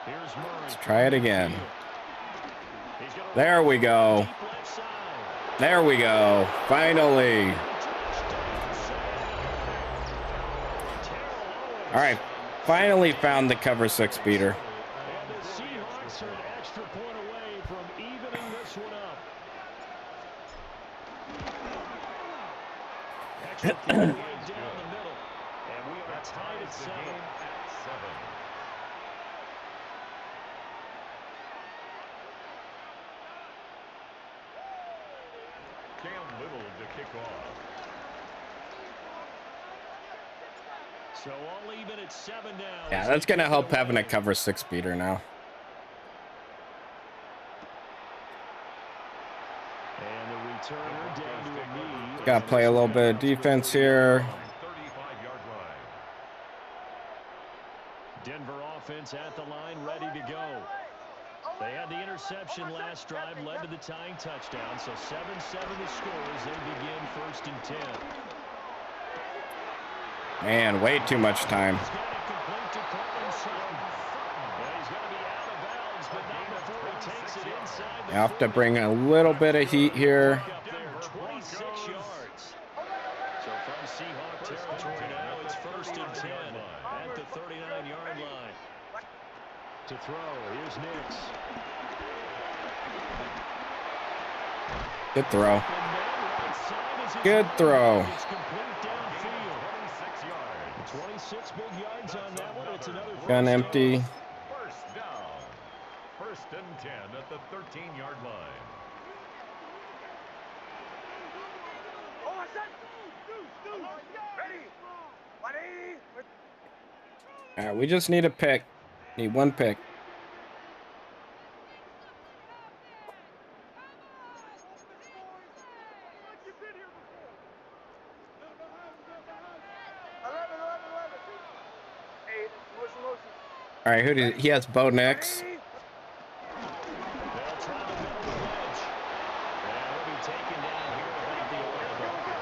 Here's Murray. Let's try it again. There we go. There we go. Finally. All right. Finally found the cover 6 beater. And the Seahawks are an extra point away from evening this one up. Extra point right down the middle. And we are tied at 7. Cam Little to kick off. So all even at 7 now. Yeah, that's going to help having a cover 6 beater now. And the returner down to a knee. Got to play a little bit of defense here. 35-yard line. Denver offense at the line, ready to go. They had the interception last drive, led to the tying touchdown. So 7-7 the score as they begin 1st and 10. Man, way too much time. He's got it complete to Cortland Sutton. And he's going to be out of bounds, but not before he takes it inside the You have to 40. bring a little bit of heat here. Up there, 26 yards. So from Seahawk territory now, it's 1st and 10 at the 39-yard line. To throw, here's Nix. Good throw. Good throw. It's complete downfield. 26 big yards on that one. It's another Gun empty. First down. 1st and 10 at the 13-yard line. All right, we just need a pick. Need one pick. All right, who did he has Bo Nix. They'll try to middle the wedge. And he'll be taken down here about the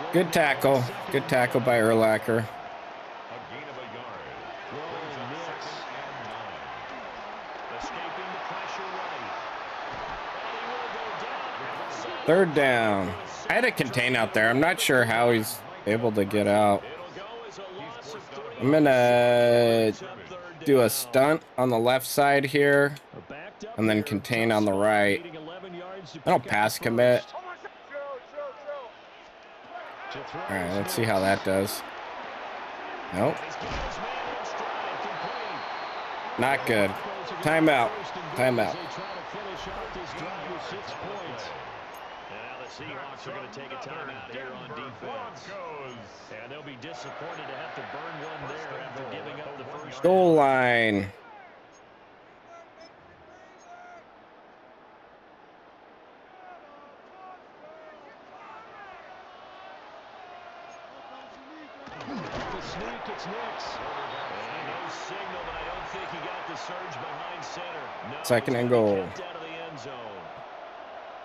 11. Good tackle. Good tackle by Urlacher. A gain of a yard. Throwing Nix. Escaping the pressure right. And he will go down. 3rd down. I had to contain out there. I'm not sure how he's able to get out. It'll go as a loss of 3. I'm gonna do a stunt on the left side here and then contain on the right. I don't pass commit. All right, let's see how that does. Nope. Not good. Timeout. Timeout. Now the Seahawks are going to take a timeout here on defense. And they'll be disappointed to have to burn one there after giving up the first. Goal line. The sneak, it's Nix. And no signal, but I don't think he got the surge behind center. No, 2nd and goal. kept out of the end zone.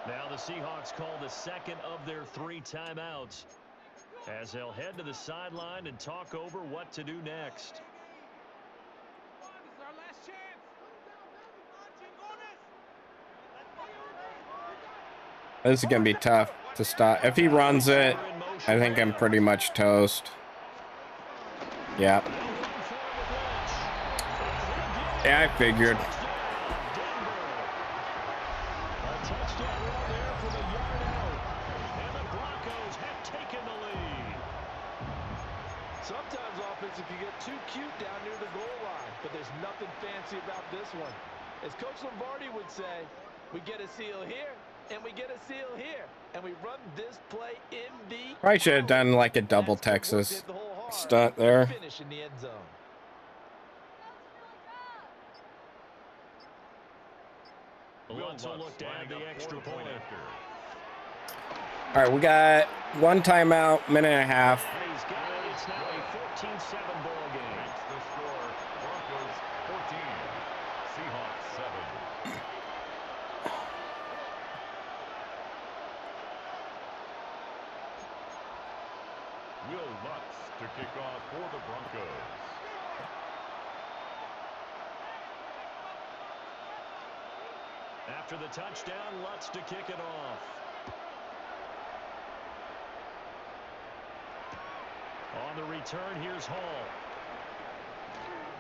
Now the Seahawks call the 2nd of their 3 timeouts as they'll head to the sideline and talk over what to do next. This is gonna be tough to stop. If he runs it, I think I'm pretty much toast. Yeah. Yeah, I figured. A touchdown run there from a yard out. And the Broncos have taken the lead. Sometimes offense can get too cute down near the goal line, but there's nothing fancy about this one. As Coach Lombardi would say, we get a seal here, and we get a seal here, and we run this play in the... Probably should have done like a double Texas stunt there. Finish in the end zone. Lutz will look to add the extra point. All right, we got 1 timeout, minute and a half. He's got it. It's now a 14-7 ball game. That's the score. Broncos 14. Seahawks 7. Will Lutz to kick off for the Broncos. After the touchdown, Lutz to kick it off. On the return, here's Hall.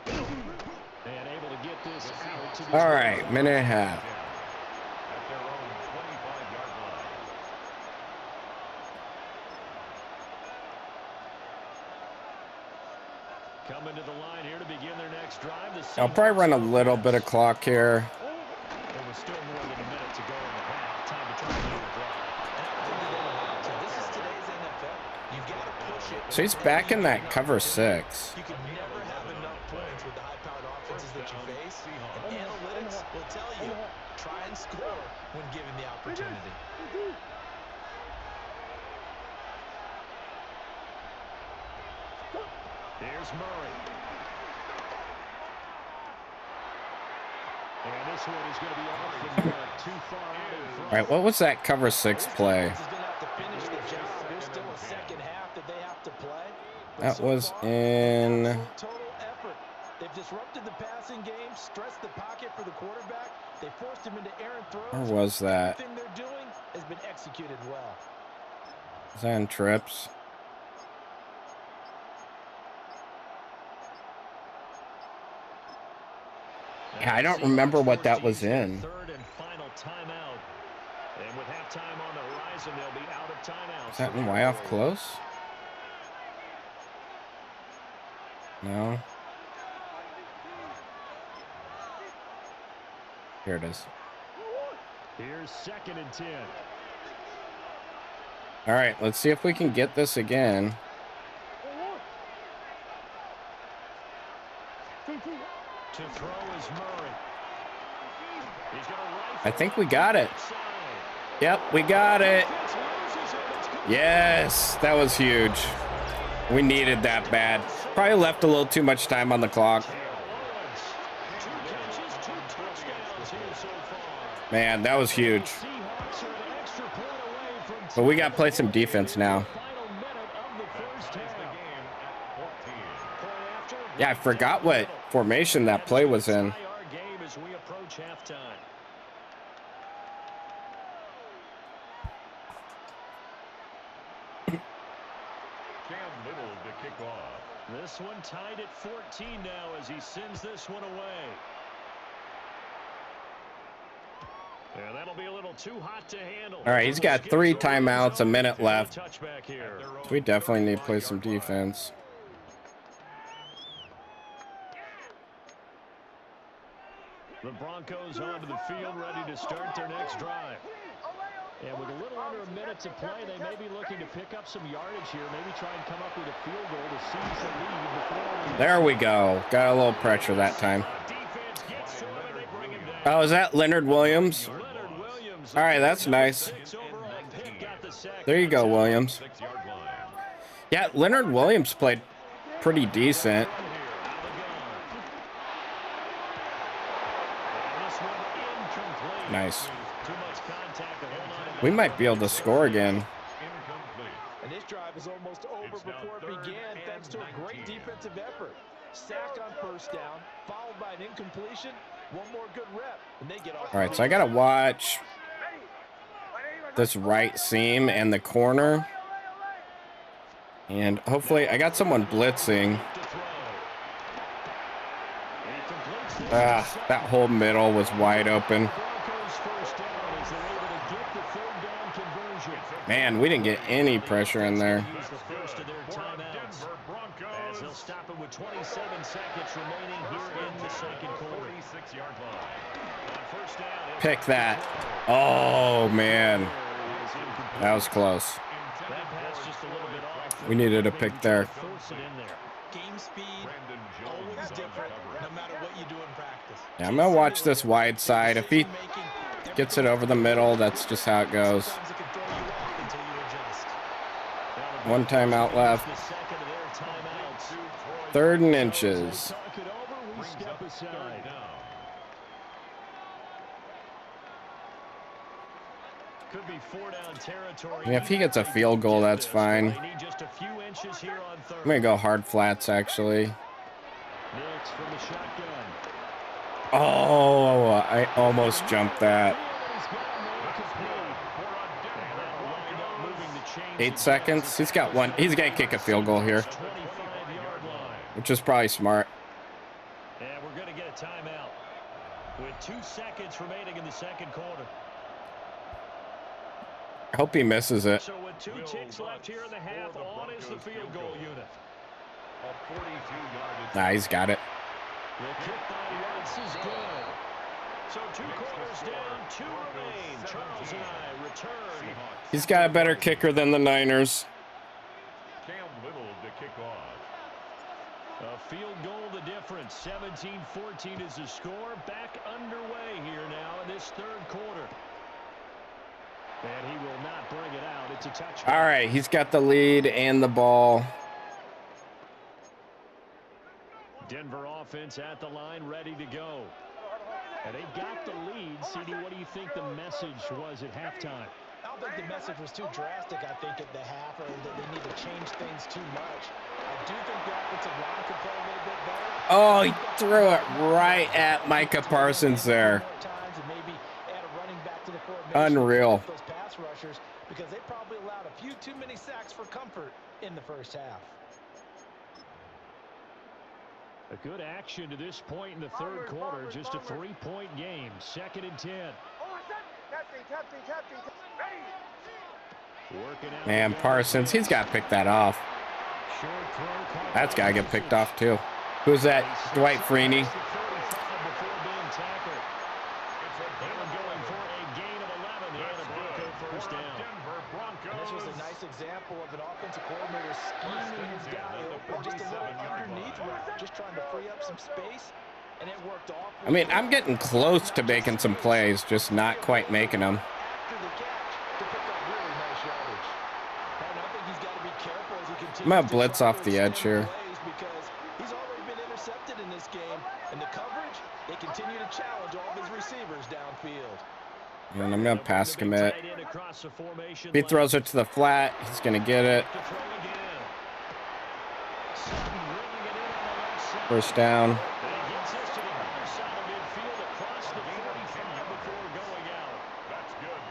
And able to get this out to the... All right, minute and a half. At their own 25-yard line. Coming to the line here to begin their next drive. I'll probably run a little bit of clock here. There was still more than a minute to go in the half. Time to try to get a drive. This is today's NFL. You've got to push it. So he's back in that cover 6. You can never have enough points with the high-powered offenses that you face. And analytics will tell you, try and score when given the opportunity. Here's Murray. And this one is going to be off the mark, too far out in front. All right, what was that cover 6 play? Defense is going to have to finish the job. There's still a second half that they have to play. But That so was far, in... absolute total effort. They've disrupted the passing game, stressed the pocket for the quarterback. They forced him into errant throws. Where was that? Everything they're doing has been executed well. Is that in trips? Yeah, I don't remember what that was in. Third and final timeout. And with halftime on the horizon, they'll be out of timeouts. Is that in way off close? No. Here it is. Here's 2nd and 10. All right, let's see if we can get this again. To throw is Murray. He's gonna rifle I think we got it. Yep, we got it. Yes, that was huge. We needed that bad. Probably left a little too much time on the clock. Man, that was huge. But we got to play some defense now. Yeah, I forgot what formation that play was in. This one tied at 14 now as he sends this one away. Yeah, that'll be a little too hot to handle. All right, he's got 3 timeouts, a minute left. So we definitely need to play some defense. The Broncos onto the field, ready to start their next drive. And with a little under a minute to play, they may be looking to pick up some yardage here. Maybe try and come up with a field goal to seize the lead before. There we go. Got a little pressure that time. Oh, is that Leonard Williams? All right, that's nice. There you go, Williams. Yeah, Leonard Williams played pretty decent. Nice. We might be able to score again. And this drive is almost over before it began, thanks to a great defensive effort. Sack on first down, followed by an incompletion. One more good rep, and they get off. All right, so I got to watch this right seam and the corner. And hopefully, I got someone blitzing. That whole middle was wide open. Man, we didn't get any pressure in there. They'll stop it with 27 seconds remaining here in the second quarter. Pick that. Oh, man. That was close. We needed a pick there. Game speed, always different, no matter what you do in practice. Yeah, I'm going to watch this wide side. If he gets it over the middle, that's just how it goes. 1 timeout left. 3rd and inches. Could be 4 down territory. Yeah, if he gets a field goal, that's fine. I'm going to go hard flats, actually. Oh, I almost jumped that. 8 seconds. He's got 1. He's going to kick a field goal here, which is probably smart. And we're going to get a timeout with 2 seconds remaining in the second quarter. I hope he misses it. So with 2 ticks left here in the half, on is the field goal unit. Nah, he's got it. The kick by Wentz is good. So 2 quarters down, 2 remain. Charles and I return. He's got a better kicker than the Niners. Cam Little to kick off. A field goal the difference. 17-14 is the score. Back underway here now in this third quarter. And he will not bring it out. It's a touchdown. All right, he's got the lead and the ball. Denver offense at the line, ready to go. And they got the lead. CD, what do you think the message was at halftime? I don't think the message was too drastic, I think, at the half, or that they need to change things too much. I do think the offensive line could play a little bit better. Oh, he threw it right at Micah Parsons there. Unreal. Those pass rushers, because they probably allowed a few too many sacks for comfort in the first half. A good action to this point in the third quarter. Just a 3-point game. 2nd and 10. Man, Parsons, he's got to pick that off. That's got to get picked off, too. Who's that? Dwight Freeney. This was a nice example of an offensive coordinator scheming his guy open, just a little underneath route, just trying to free up some space, and it worked off. I mean, I'm getting close to making some plays, just not quite making them. I'm going to blitz off the edge here. Because he's already been intercepted in this game, and the coverage, they continue to challenge all of his receivers downfield. And I'm going to pass commit. If he throws it to the flat, he's going to get it. First down.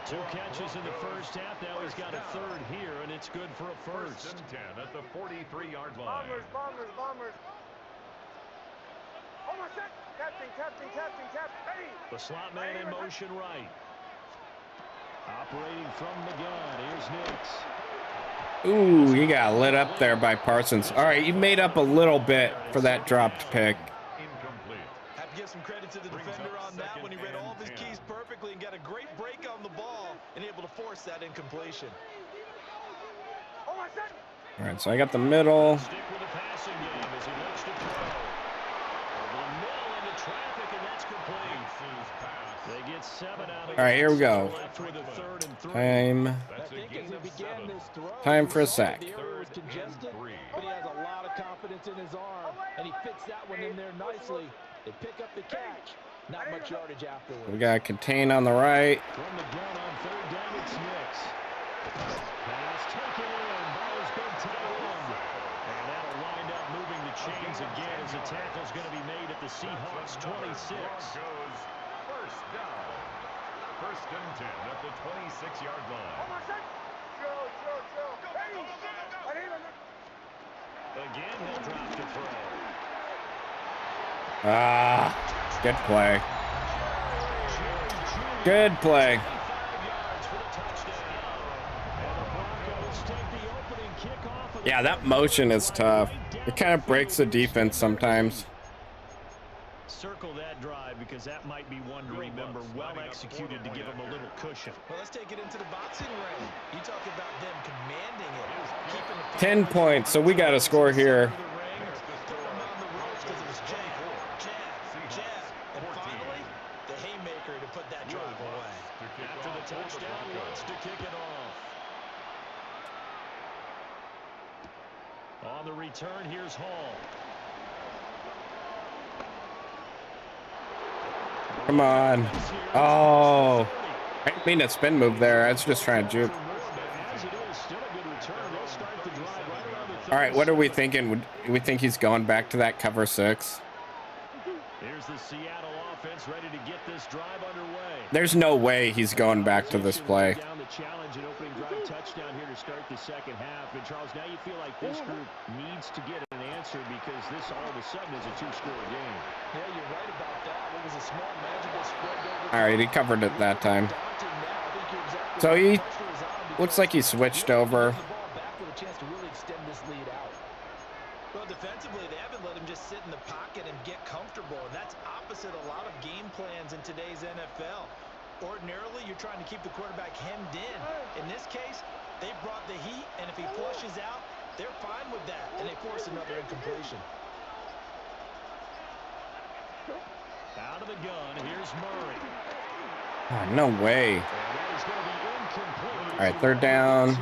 Two catches in the first half. Now he's got a third here, and it's good for a first. 1st and 10 at the 43-yard line. Bombers. Almost set. Captain. Hey! The slot man in motion right. Operating from the gun. Here's Nix. Ooh, he got lit up there by Parsons. All right, you made up a little bit for that dropped pick. Incomplete. Have to give some credit to the defender on that when he read all of his keys perfectly and got a great break on the ball and able to force that incompletion. All right, so I got the middle. Stick with the passing game as he looks to throw. Over the middle into traffic, and that's complete. They get 7 out of All right, here we go. for the 3rd and 3. Time for a sack. The area was congested, but he has a lot of confidence in his arm, and he fits that one in there nicely. They pick up the catch. Not much yardage afterwards. We got contain on the right. From the gun on 3rd down, it's Nix. Pass taken in by his big tight end. And that'll wind up moving the chains again as the tackle's going to be made at the Seahawks 26. Goes first down. 1st and 10 at the 26-yard line. Again, he'll drop to throw. Ah, good play. Good play. Yeah, that motion is tough. It kind of breaks the defense sometimes. Circle that drive because that might be one to remember. Well executed to give him a little cushion. Well, let's take it into the boxing ring. You talk about them commanding it. Keeping the 10 points, so we got to score here. And finally, the haymaker to put that drive away. After the touchdown, wants to kick it off. On the return, here's Hall. Come on. Oh. I didn't mean a spin move there. I was just trying to juke. All right, what are we thinking? Do we think he's going back to that cover 6? Here's the Seattle offense ready to get this drive underway. There's no way he's going back to this play. Down the challenge and opening drive touchdown here to start the second half. And Charles, now you feel like this group needs to get an answer because this all of a sudden is a 2-score game. Yeah, you're right about that. It was a small, magical spread over. All right, he covered it that time. So he looks like he switched over. Well, defensively, they haven't let him just sit in the pocket and get comfortable, and that's opposite a lot of game plans in today's NFL. Ordinarily, you're trying to keep the quarterback hemmed in. In this case, they brought the heat, and if he flushes out, they're fine with that, and they force another incompletion. Out of the gun, here's Murray. Oh, no way. All right, 3rd down. And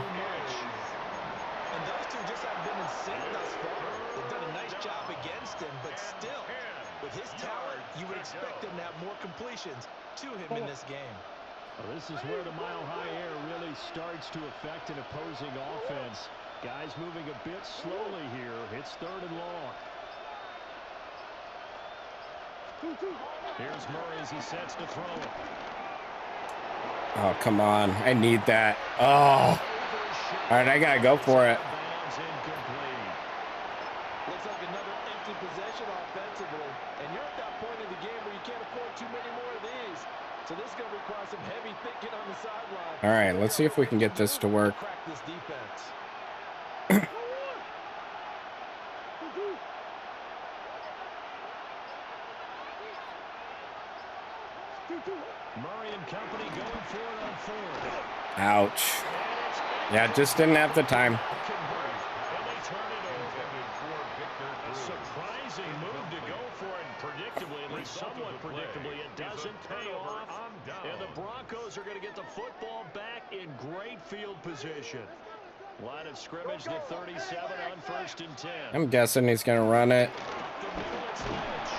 those two just haven't been in sync thus far. They've done a nice job against him, but still, with his talent, You would expect him to have more completions to him in this game. Well, this is where the mile-high air really starts to affect an opposing offense. Guys moving a bit slowly here. It's 3rd and long. Here's Murray as he sets to throw it. Oh, come on. I need that. Oh. All right, I got to go for it. Looks like another empty possession offensively. And you're at that point in the game where you can't afford too many more of these. So this is going to require some heavy thinking on the sideline. All right, let's see if we can get this to work. Crack this defense. Murray and company going for it on 4th. Ouch. Yeah, just didn't have the time. A surprising move to go for it, predictably, at least somewhat predictably. It doesn't pay off, and the Broncos are going to get the football back in great field position. Line of scrimmage, the 37 on 1st and 10. I'm guessing he's going to run it. Up the middle, it's Lynch.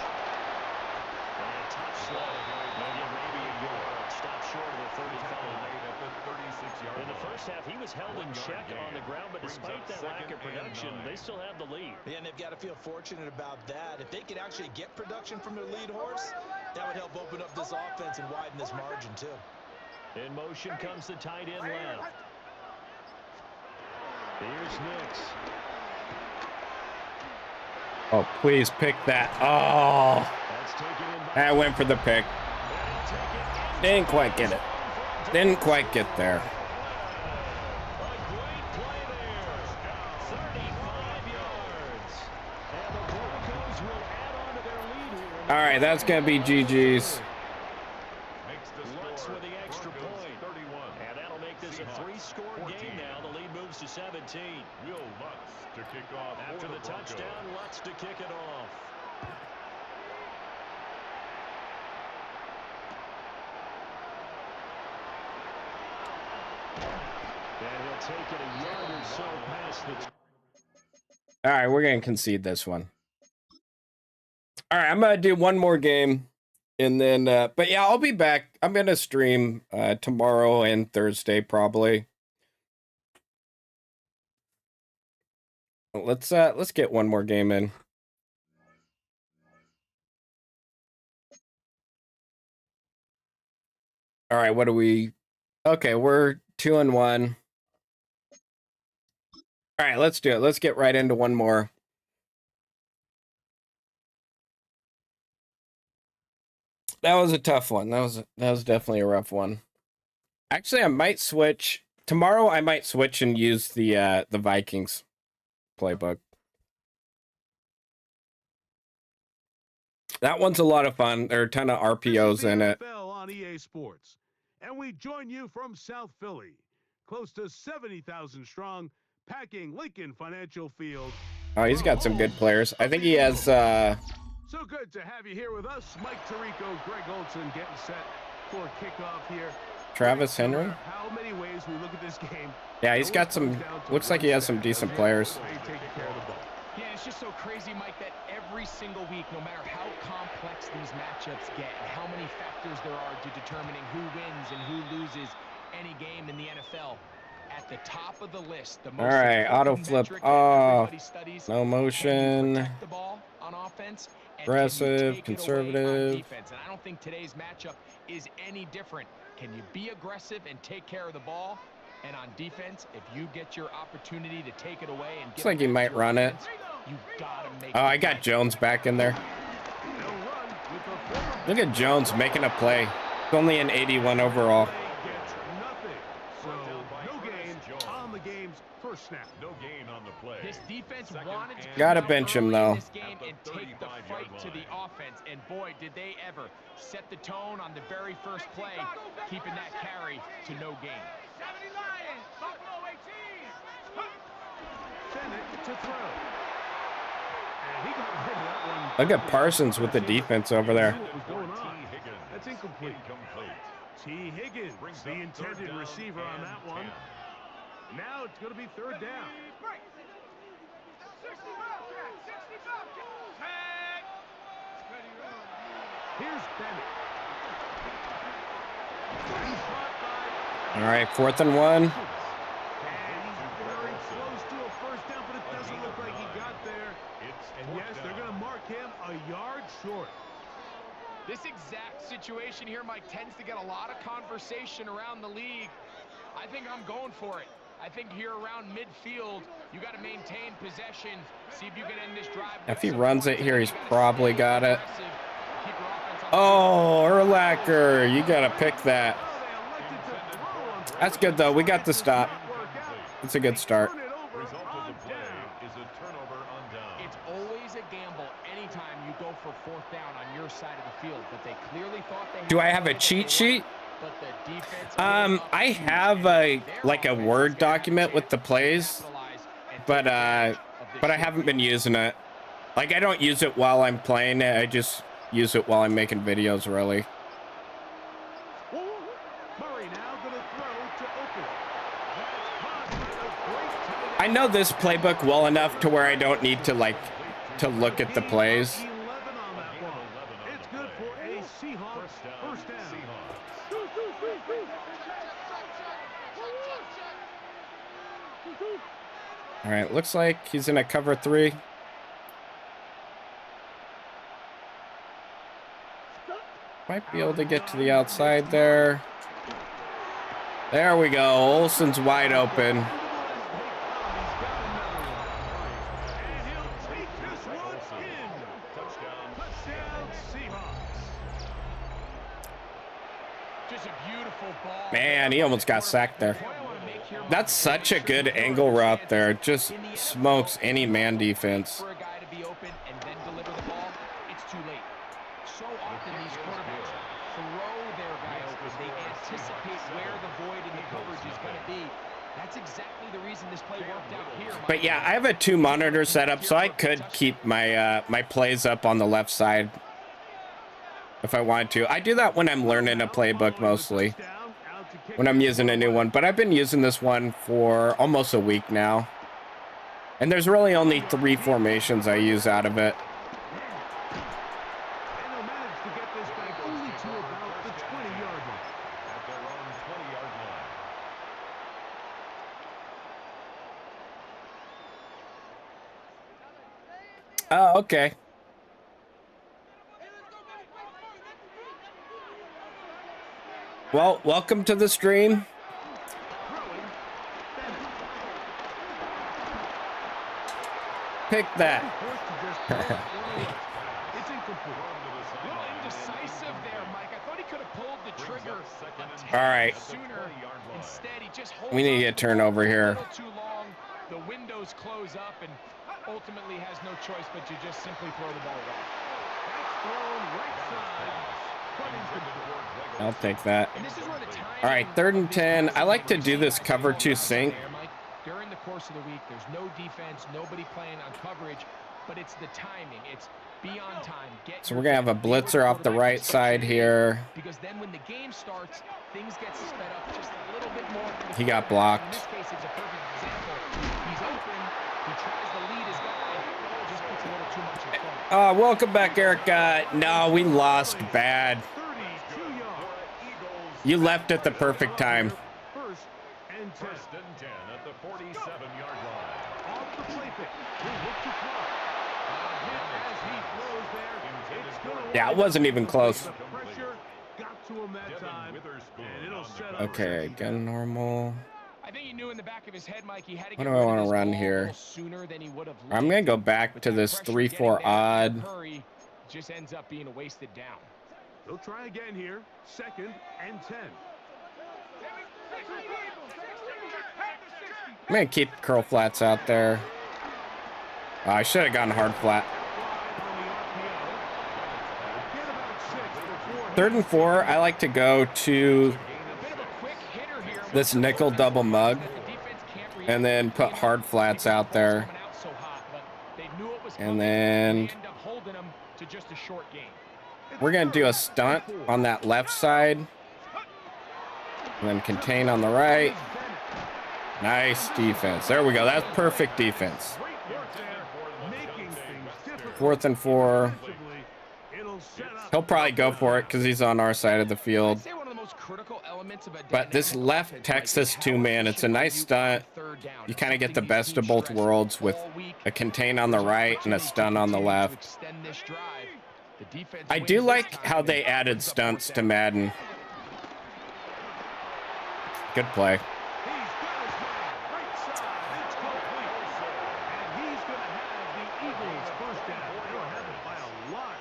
And a tough slow. Maybe a yard. Stop short of the 35. In the first half, he was held in check on the ground, but despite that lack of production, they still have the lead. Yeah, and they've got to feel fortunate about that. If they could actually get production from their lead horse, that would help open up this offense and widen this margin, too. In motion comes the tight end left. Here's Nix. Oh, please pick that. Oh. I went for the pick. Didn't quite get it. Didn't quite get there. All right, that's going to be GG's. Lutz with the extra point. And that'll make this a 3-score game now. The lead moves to 17. Will Lutz to kick off. After the touchdown, Lutz to kick it off. And he'll take it a yard or so past the... All right, we're going to concede this one. All right, I'm going to do one more game. And then, but yeah, I'll be back. I'm going to stream tomorrow and Thursday, probably. Let's get one more game in. All right, what are we? Okay, we're 2-1. All right, let's do it. Let's get right into one more. That was a tough one. That was definitely a rough one. Actually, I might switch tomorrow. I might switch and use the Vikings playbook. That one's a lot of fun. There are a ton of RPOs in it. On EA Sports, and we join you from South Philly, close to 70,000 strong, packing Lincoln Financial Field. Oh, he's got some good players. I think he has. So good to have you here with us, Mike Tirico, Greg Olson, getting set for kickoff here. Travis Henry. How many ways we look at this game? Yeah, he's got some. Looks like he has some decent players. Yeah, it's just so crazy, Mike, that every single week, no matter how complex these matchups get and how many factors there are to determining who wins and who loses any game in the NFL, at the top of the list, the most all right, auto flip. Oh, no motion. The ball on offense. Aggressive, conservative. Defense. And I don't think today's matchup is any different. Can you be aggressive and take care of the ball? And on defense, if you get your opportunity to take it away and looks like he might run it. You gotta make I got Jones back in there. Look at Jones making a play. It's only an 81 overall. First snap. No gain on the play. This defense wanted to gotta bench him though. This game and take the fight to the offense, and boy, did they ever set the tone on the very first play, keeping that carry to no gain. 70 Lions, Buffalo 18. Send it to throw. And he got rid of that one. Look at Parsons with the defense over there. What was going on? That's incomplete. T. Higgins, the intended receiver on that one. Now it's going to be third down. Here's Bennett. All right, 4th and 1. And he's very close to a first down, but it doesn't look like he got there. And yes, they're going to mark him a yard short. This exact situation here, Mike, tends to get a lot of conversation around the league. I think I'm going for it. I think here around midfield, you got to maintain possession. See if you can end this drive. If he runs it here, he's probably got it. Oh, Urlacher, you got to pick that. That's good, though. We got the stop. It's a good start. It's always a gamble anytime you go for 4th down on your side of the field, but they clearly thought they had. Do I have a cheat sheet? But the defense I have a Word document with the plays, but I haven't been using it. Like, I don't use it while I'm playing it. I just use it while I'm making videos, really. I know this playbook well enough to where I don't need to look at the plays. It's good for a Seahawks first down. All right, looks like he's in a cover 3. Might be able to get to the outside there. There we go. Olsen's wide open. Man, he almost got sacked there. That's such a good angle route there. Just smokes any man defense. For a guy to be open and then deliver the ball, it's too late. So often these quarterbacks throw their guy open. They anticipate where the void in the coverage is going to be. That's exactly the reason this play worked out here. But yeah, I have a 2-monitor setup, so I could keep my my plays up on the left side if I wanted to. I do that when I'm learning a playbook mostly, when I'm using a new one. But I've been using this one for almost a week now, and there's really only 3 formations I use out of it. Oh, okay. Well, welcome to the stream. Pick that. Indecisive there, Mike. I thought he could have pulled the trigger All right. sooner. Instead, he just holds We need to get turnover here. too long. The windows close up and ultimately has no choice but to just simply throw the ball away. I'll take that. And this is where the time. All right, 3rd and 10. I like to do this cover 2 sync. During the course of the week, there's no defense, nobody playing on coverage, but it's the timing. It's be on time. So we're gonna have a blitzer off the right side here. Because then when the game starts, things get sped up just a little bit more. He got blocked. In this case, it's a perfect example. He's open. He tries to lead his guy. Just puts a little too much in front. Welcome back, Eric. No, we lost bad. You left at the perfect time. First and 10 at the 47-yard line. Off the play pick. He'll look to throw. As he throws there, it's gonna Yeah, it wasn't even close. the pressure got to him that time, and it'll set up. Okay, gun normal. I think he knew in the back of his head, Mike, he had to What get do I rid of want his to run ball a here? little sooner than he would have I'm liked. gonna go back But to that this pressure 3-4 getting there in odd. a hurry just ends up being a wasted down. They'll try again here. 2nd and 10. I'm gonna keep curl flats out there. I should have gone hard flat. 3rd and 4, I like to go to this nickel double mug and then put hard flats out there. And then we're gonna do a stunt on that left side and then contain on the right. Nice defense. There we go. That's perfect defense. 4th and 4. It'll set up. He'll probably go for it because he's on our side of the field. I'd say one of the most critical elements of a But this dynamic left offense, Texas Mike, is how two-man, it's a efficient are nice you stunt. on third down? You It's kind of get the something these best of teams both stress worlds with all week. a contain on the There's an right and a opportunity to stun on the continue to left. extend this drive. The defense I wins do this like time how and they added brings up stunts fourth to down. Madden. Good play. He's got his man. Right side. It's complete. And he's going to have the Eagles first down. They'll have it by a lot.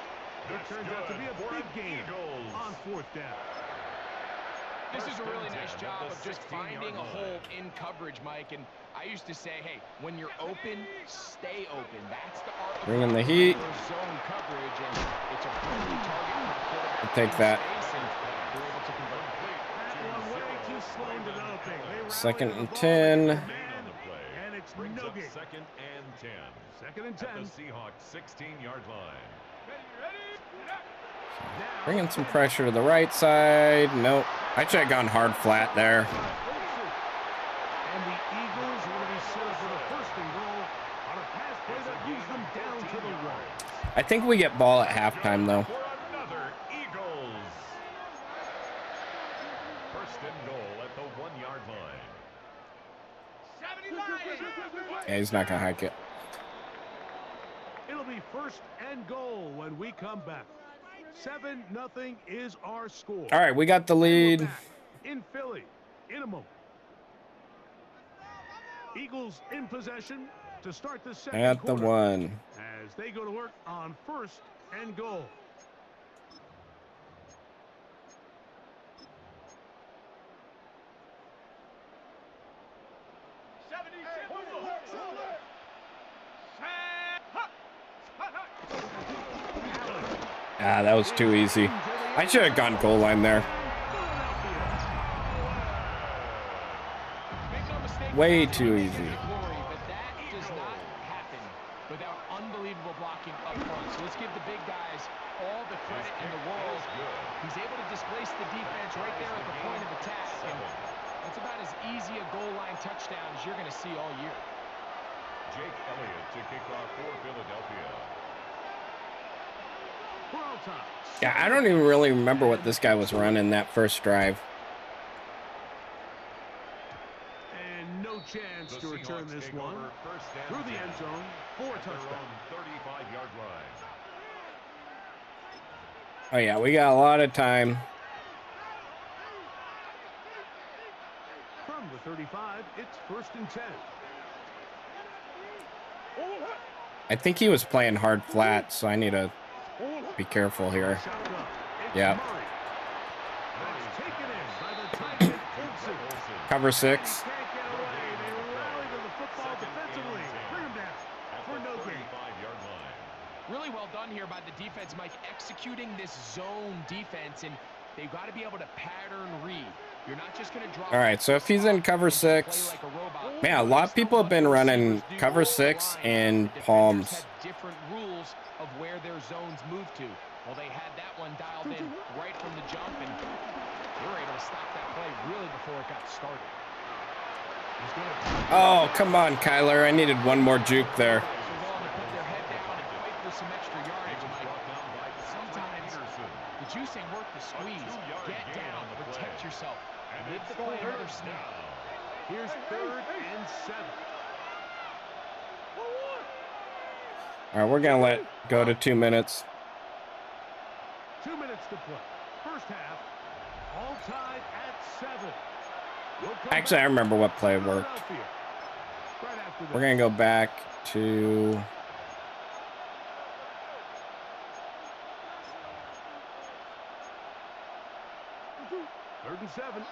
It turns out to be a big gain on fourth down. This is a really nice job of just finding a hole in coverage, Mike. And I used to say, hey, when you're open, stay open. That's the art of Bringing the heat. zone coverage, and it's a friendly target for the quarterback. I'll take that. They're able to convert. That one way too slow in developing. They rally Second to the and ball, 10. they get the man, and it's no gain. Second and 10. Second and 10. At the Seahawks 16-yard line. Bringing some pressure to the right side. Nope. I should have gone hard flat there. And the Eagles are going to be set up with a first and goal on a pass play that moves them down to the one. I think we get ball at halftime, though. For another Eagles. First and goal at the 1-yard line. Yeah, he's not going to hike it. It'll be first and goal when we come back. 7-0 is our score. All right, we got the And we're lead. back in Philly in a moment. Eagles in possession to start the second At the quarter. 1. As they go to work on first and goal. Ah, that was too easy. I should have gone goal line there. Way too easy. But that does not happen without unbelievable blocking up front. So let's give the big guys all the credit in the world. He's able to displace the defense right there at the point of attack. And that's about as easy a goal line touchdown as you're going to see all year. Jake Elliott to kick off for Philadelphia. Yeah, I don't even really remember what this guy was running that first drive. And no chance to return this one through the end zone for a touchdown. 35-yard line. Oh, yeah, we got a lot of time. From the 35, it's first and 10. I think he was playing hard flat, so I need to be careful here. Yeah. Cover 6. Really well done here by the defense, Mike, executing this zone defense, and they've got to be able to pattern read. You're not just going to drop. All right, so if he's in cover 6, man, a lot of people have been running cover 6 and palms. Different rules of where their zones move to. Well, they had that one dialed in right from the jump, and they were able to stop that play really before it got started. Oh, come on, Kyler. I needed one more juke there. The juice ain't worth the squeeze. Get down, protect yourself, live the play another snap. Here's third and 7. All right, we're going to let go to 2 minutes. 2 minutes to play. First half, all tied at 7. Actually, I remember what play worked. We're going to go back to... Third and 7.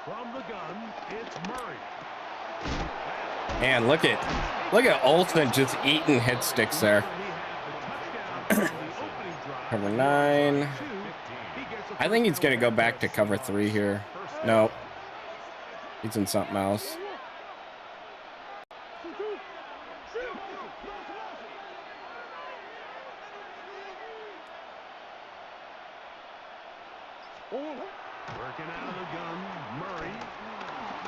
From the gun, it's Murray. Man, look at Olsen just eating hit sticks there. Cover 9. I think he's going to go back to cover 3 here. Nope. He's in something else. Working out of the gun, Murray.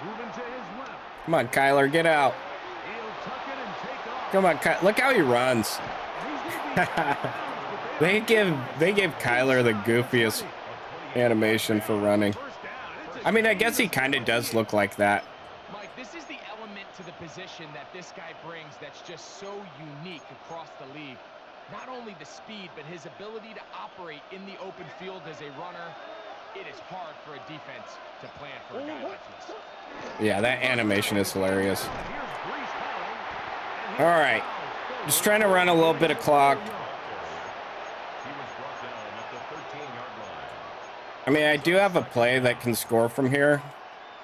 Moving to his left. Come on, Kyler, get out. He'll tuck it and take off. Come on, look how he runs. He's gonna be out of bounds, but They gave Kyler the goofiest animation for running. first down. It's a I mean, I guess he kind of does look like that. Mike, this is the element to the position that this guy brings that's just so unique across the league. Not only the speed, but his ability to operate in the open field as a runner. It is hard for a defense to plan for a guy like this. Yeah, that animation is hilarious. Here's Brees Hall. All right, just trying to run a little bit of clock. He was brought down at the 13-yard line. I mean, I do have a play that can score from here.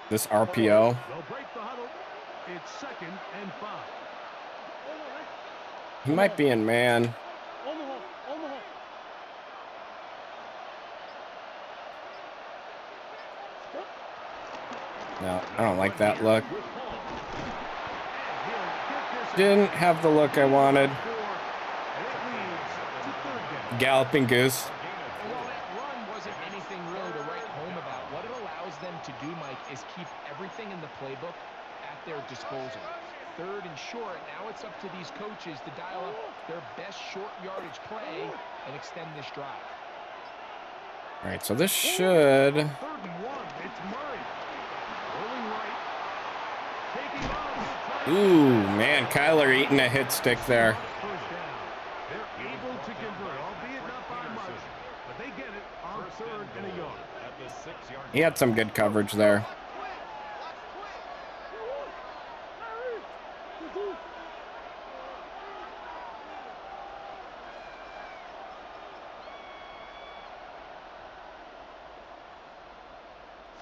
This RPO. They'll break the huddle. It's 2nd and 5. He might be in man. No, I don't like that look. Didn't have the look I wanted. Galloping goose. While that run wasn't anything really to write home about, what it allows them to do, Mike, is keep everything in the playbook at their disposal. 3rd and short, now it's up to these coaches to dial up their best short yardage play and extend this drive. All right, so this should. 3rd and 1. It's Murray. Rolling right. Taking off. Ooh, man, Kyler eating a hit stick there. First down. They're able to convert, albeit not by much, but they get it on 3rd and a yard. At the 6-yard He had some good coverage there.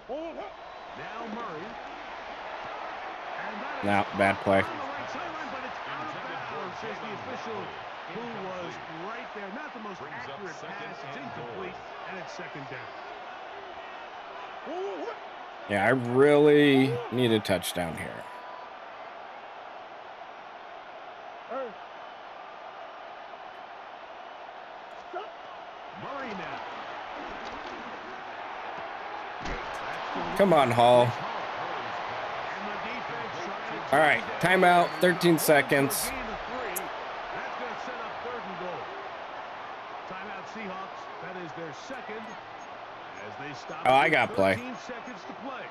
Now Murray. And No, bad play. on the right sideline, but it's out of bounds, says the official, who was right there. Not the most accurate pass. It's incomplete, and it's 2nd down. Yeah, I really need a touchdown here. Murray now. Come on, Hall. And the defense trying to All right, timeout, 13 seconds. gain of 3. That's going to set up 3rd and goal. Timeout Seahawks. That is their 2nd. As they stop. Oh, I got play. 13 seconds to play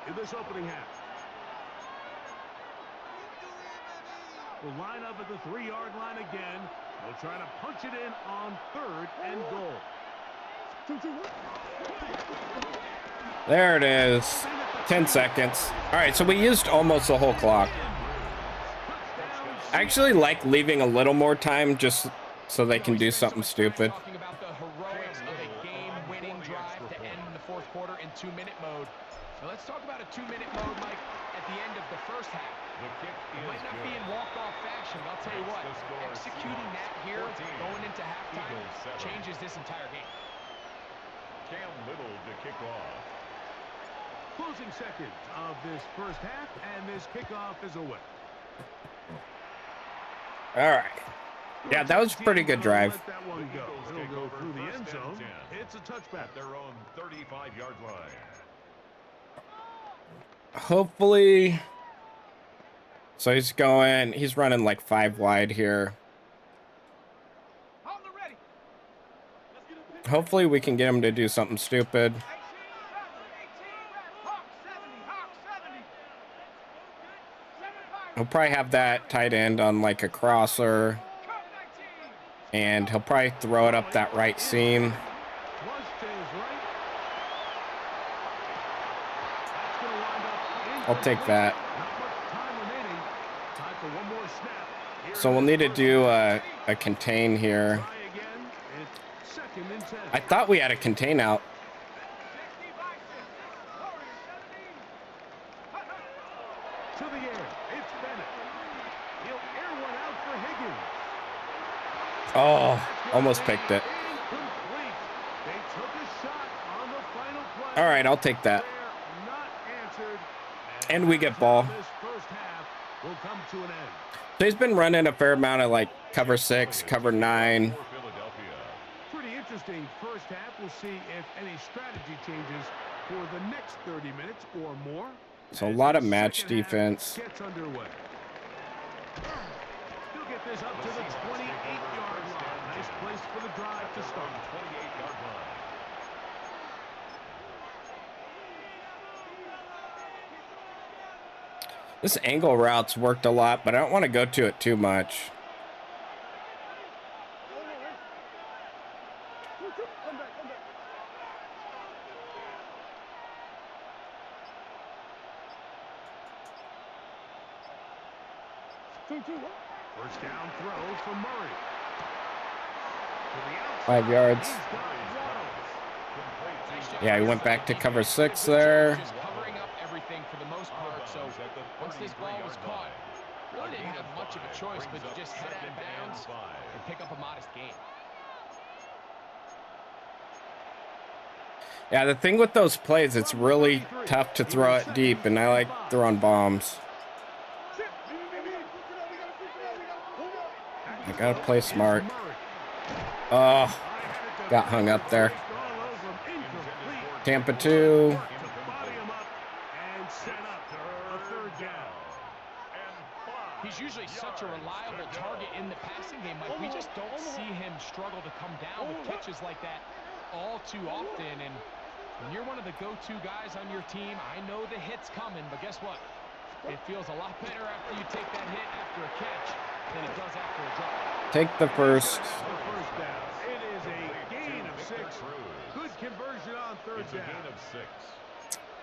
in this opening half. We'll line up at the 3-yard line again. They'll try to punch it in on 3rd and goal. There it is. 10 seconds. All right, so we used almost the whole clock. I actually like leaving a little more time just so they can do something stupid. Talking about the heroics of a game-winning drive to end the 4th quarter in 2-minute mode. Now let's talk about a 2-minute mode, Mike, at the end of the first half. The kick It is might not be in good. walk-off fashion, but I'll tell you what, executing that here, going into halftime, changes this entire game. Cam Little to kick off. Closing seconds of this first half, and this kickoff is away. All right. Yeah, that was a pretty good drive. Let that one go. It'll go through the end zone. It's a touchback. At their own 35-yard line. Hopefully. So he's running like 5 wide here. Hold it ready. Hopefully we can get him to do something stupid. 18, Hawk 70, Hawk 70. He'll probably have that tight end on like a crosser. And he'll probably throw it up that right seam. Once to his right. That's going to wind up I'll take that. Not much time remaining. Time for one more snap. Here So we'll need to do a contain here. try again. It's 2nd and 10. I thought we had a contain out. To the air. It's Bennett. He'll air one out for Higgins. Oh, almost picked it. Incomplete. They took a shot on the final play. All right, I'll take that. They're not answered. And we get ball. This first half will come to an end. So he's been running a fair amount of like cover 6, cover 9. For Philadelphia. Pretty interesting first half. We'll see if any strategy changes for the next 30 minutes or more. So a lot of match defense. Gets underway. He'll get this up to the 28-yard line. Nice place for the drive to start. 28-yard line. This angle route's worked a lot, but I don't want to go to it too much. First down throw for Murray. 5 yards. Yeah, he went back to cover 6 there. Just covering up everything for the most part. So once this ball was caught, really didn't have much of a choice, but you just head out of bounds and pick up a modest gain. Yeah, the thing with those plays, it's really tough to throw it deep, and I like throwing bombs. I gotta play smart. Oh, got hung up there. Tampa 2. He's usually such a reliable target in the passing game. Like, we just don't see him struggle to come down with catches like that all too often. And when you're one of the go-to guys on your team, I know the hit's coming, but guess what? It feels a lot better after you take that hit after a catch than it does after a drop. Take the first. Down. It is a gain of 6. Good conversion on third down. Gain of 6.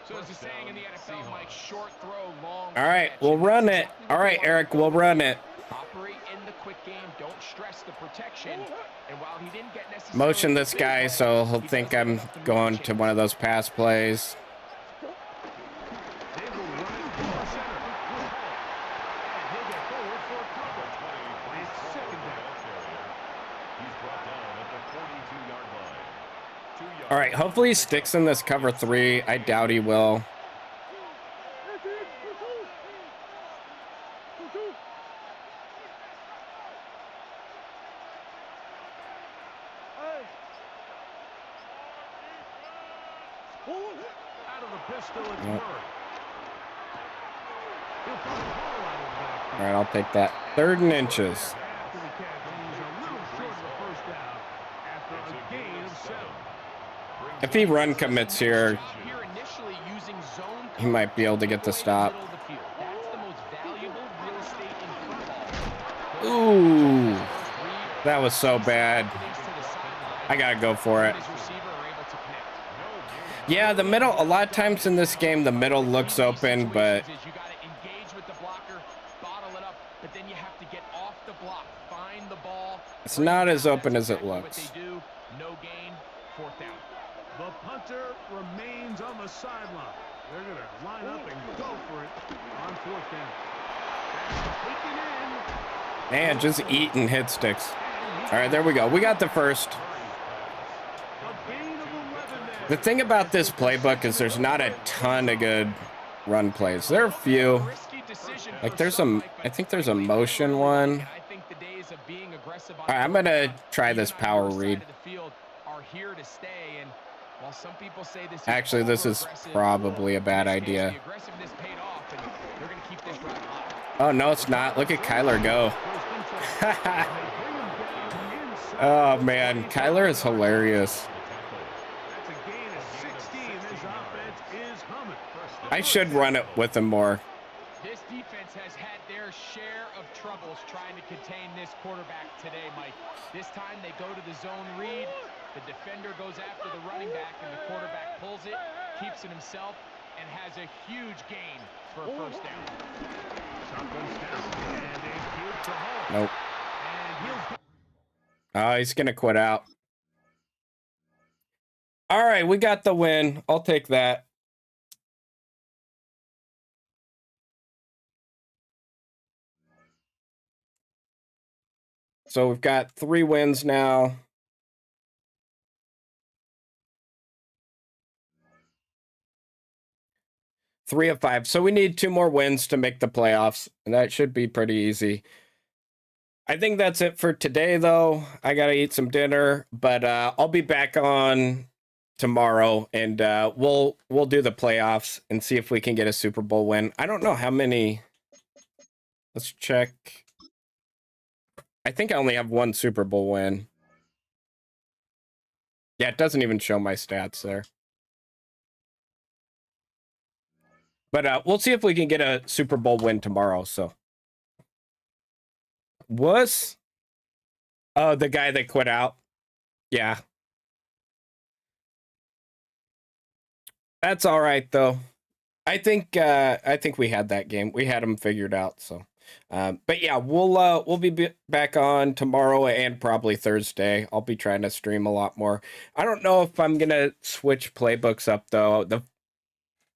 So there's a saying in the NFL, Mike, short throw, long All right, catch. we'll run it. All right, Eric, we'll run it. Operate in the quick game. Don't stress the protection. And while he didn't get necessarily Motion this guy so he'll think I'm going to one of those pass plays. They will run it to center. And he'll get forward for a couple. It's second down. He's brought down at the 42-yard line. 2 yards. All right, hopefully he sticks in this cover 3. I doubt he will. Out of the pistol, it's Yep. Murray. He'll put the ball out of the backfield. All right, I'll take that. 3rd and inches. After the catch, and he's a little short of the first down after a gain of 7. If he run commits here, Here initially using zone he might be able to get the stop. middle of the field. That's the most valuable real estate in football. Ooh, that was so bad. I gotta go for it. His receiver are able to connect. Yeah, the middle, a lot of times in this game, the middle looks open, but You got to engage with the blocker, bottle it up, but then you have to get off the block, find the ball. it's not as open as it Exactly what looks. they do. No gain, 4th down. The punter remains on the sideline. They're going to line up and go for it on 4th down. That's taken in. Man, just eating hit sticks. All right, there we go. We got the first. A gain of 11 there. The thing about this playbook is there's not a ton of good run plays. There are a few. Risky decision Like for there's some, a, Mike, I but think there's a motion one. and I think the days of being aggressive on All right, I'm gonna try even this on power your side read. of the field are here to stay. And while some people say this is Actually, this is over-aggressive, probably a bad in this case, idea. the aggressiveness paid off, and they're going to keep this drive alive. Oh, no, it's not. Look at Kyler go. They bring him down inside. Oh, man. Kyler is hilarious. That's a gain of 16. This offense is humming. I should run it with him more. This defense has had their share of troubles trying to contain this quarterback today, Mike. This time they go to the zone read. The defender goes after the running back, and the quarterback pulls it, keeps it himself, and has a huge gain for a first down. Shotgun snap and a cube to Hall. Nope. And he'll Oh, he's going to quit out. All right, we got the win. I'll take that. So we've got 3 wins now. Three of 5. So we need 2 more wins to make the playoffs, and that should be pretty easy. I think that's it for today, though. I got to eat some dinner, but I'll be back on tomorrow, and we'll do the playoffs and see if we can get a Super Bowl win. I don't know how many. Let's check. I think I only have one Super Bowl win. Yeah, it doesn't even show my stats there. But we'll see if we can get a Super Bowl win tomorrow. So, Wuss? Oh, the guy that quit out. Yeah. That's all right though. I think we had that game. We had them figured out. So, but yeah, we'll be back on tomorrow and probably Thursday. I'll be trying to stream a lot more. I don't know if I'm gonna switch playbooks up though. The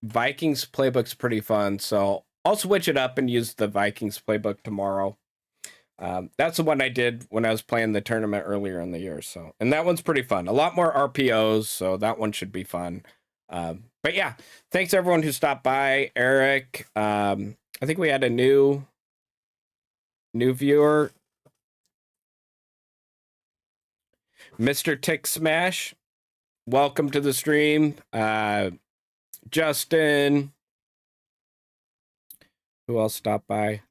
Vikings playbook's pretty fun, so I'll switch it up and use the Vikings playbook tomorrow. That's the one I did when I was playing the tournament earlier in the year. So, and that one's pretty fun. A lot more RPOs, so that one should be fun. But yeah, thanks everyone who stopped by. Eric, I think we had a new viewer, Mr. Tick Smash. Welcome to the stream. Justin, who else stopped by?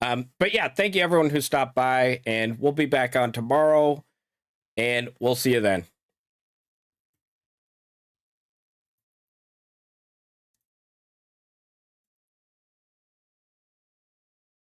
But yeah, thank you everyone who stopped by, and we'll be back on tomorrow, and we'll see you then.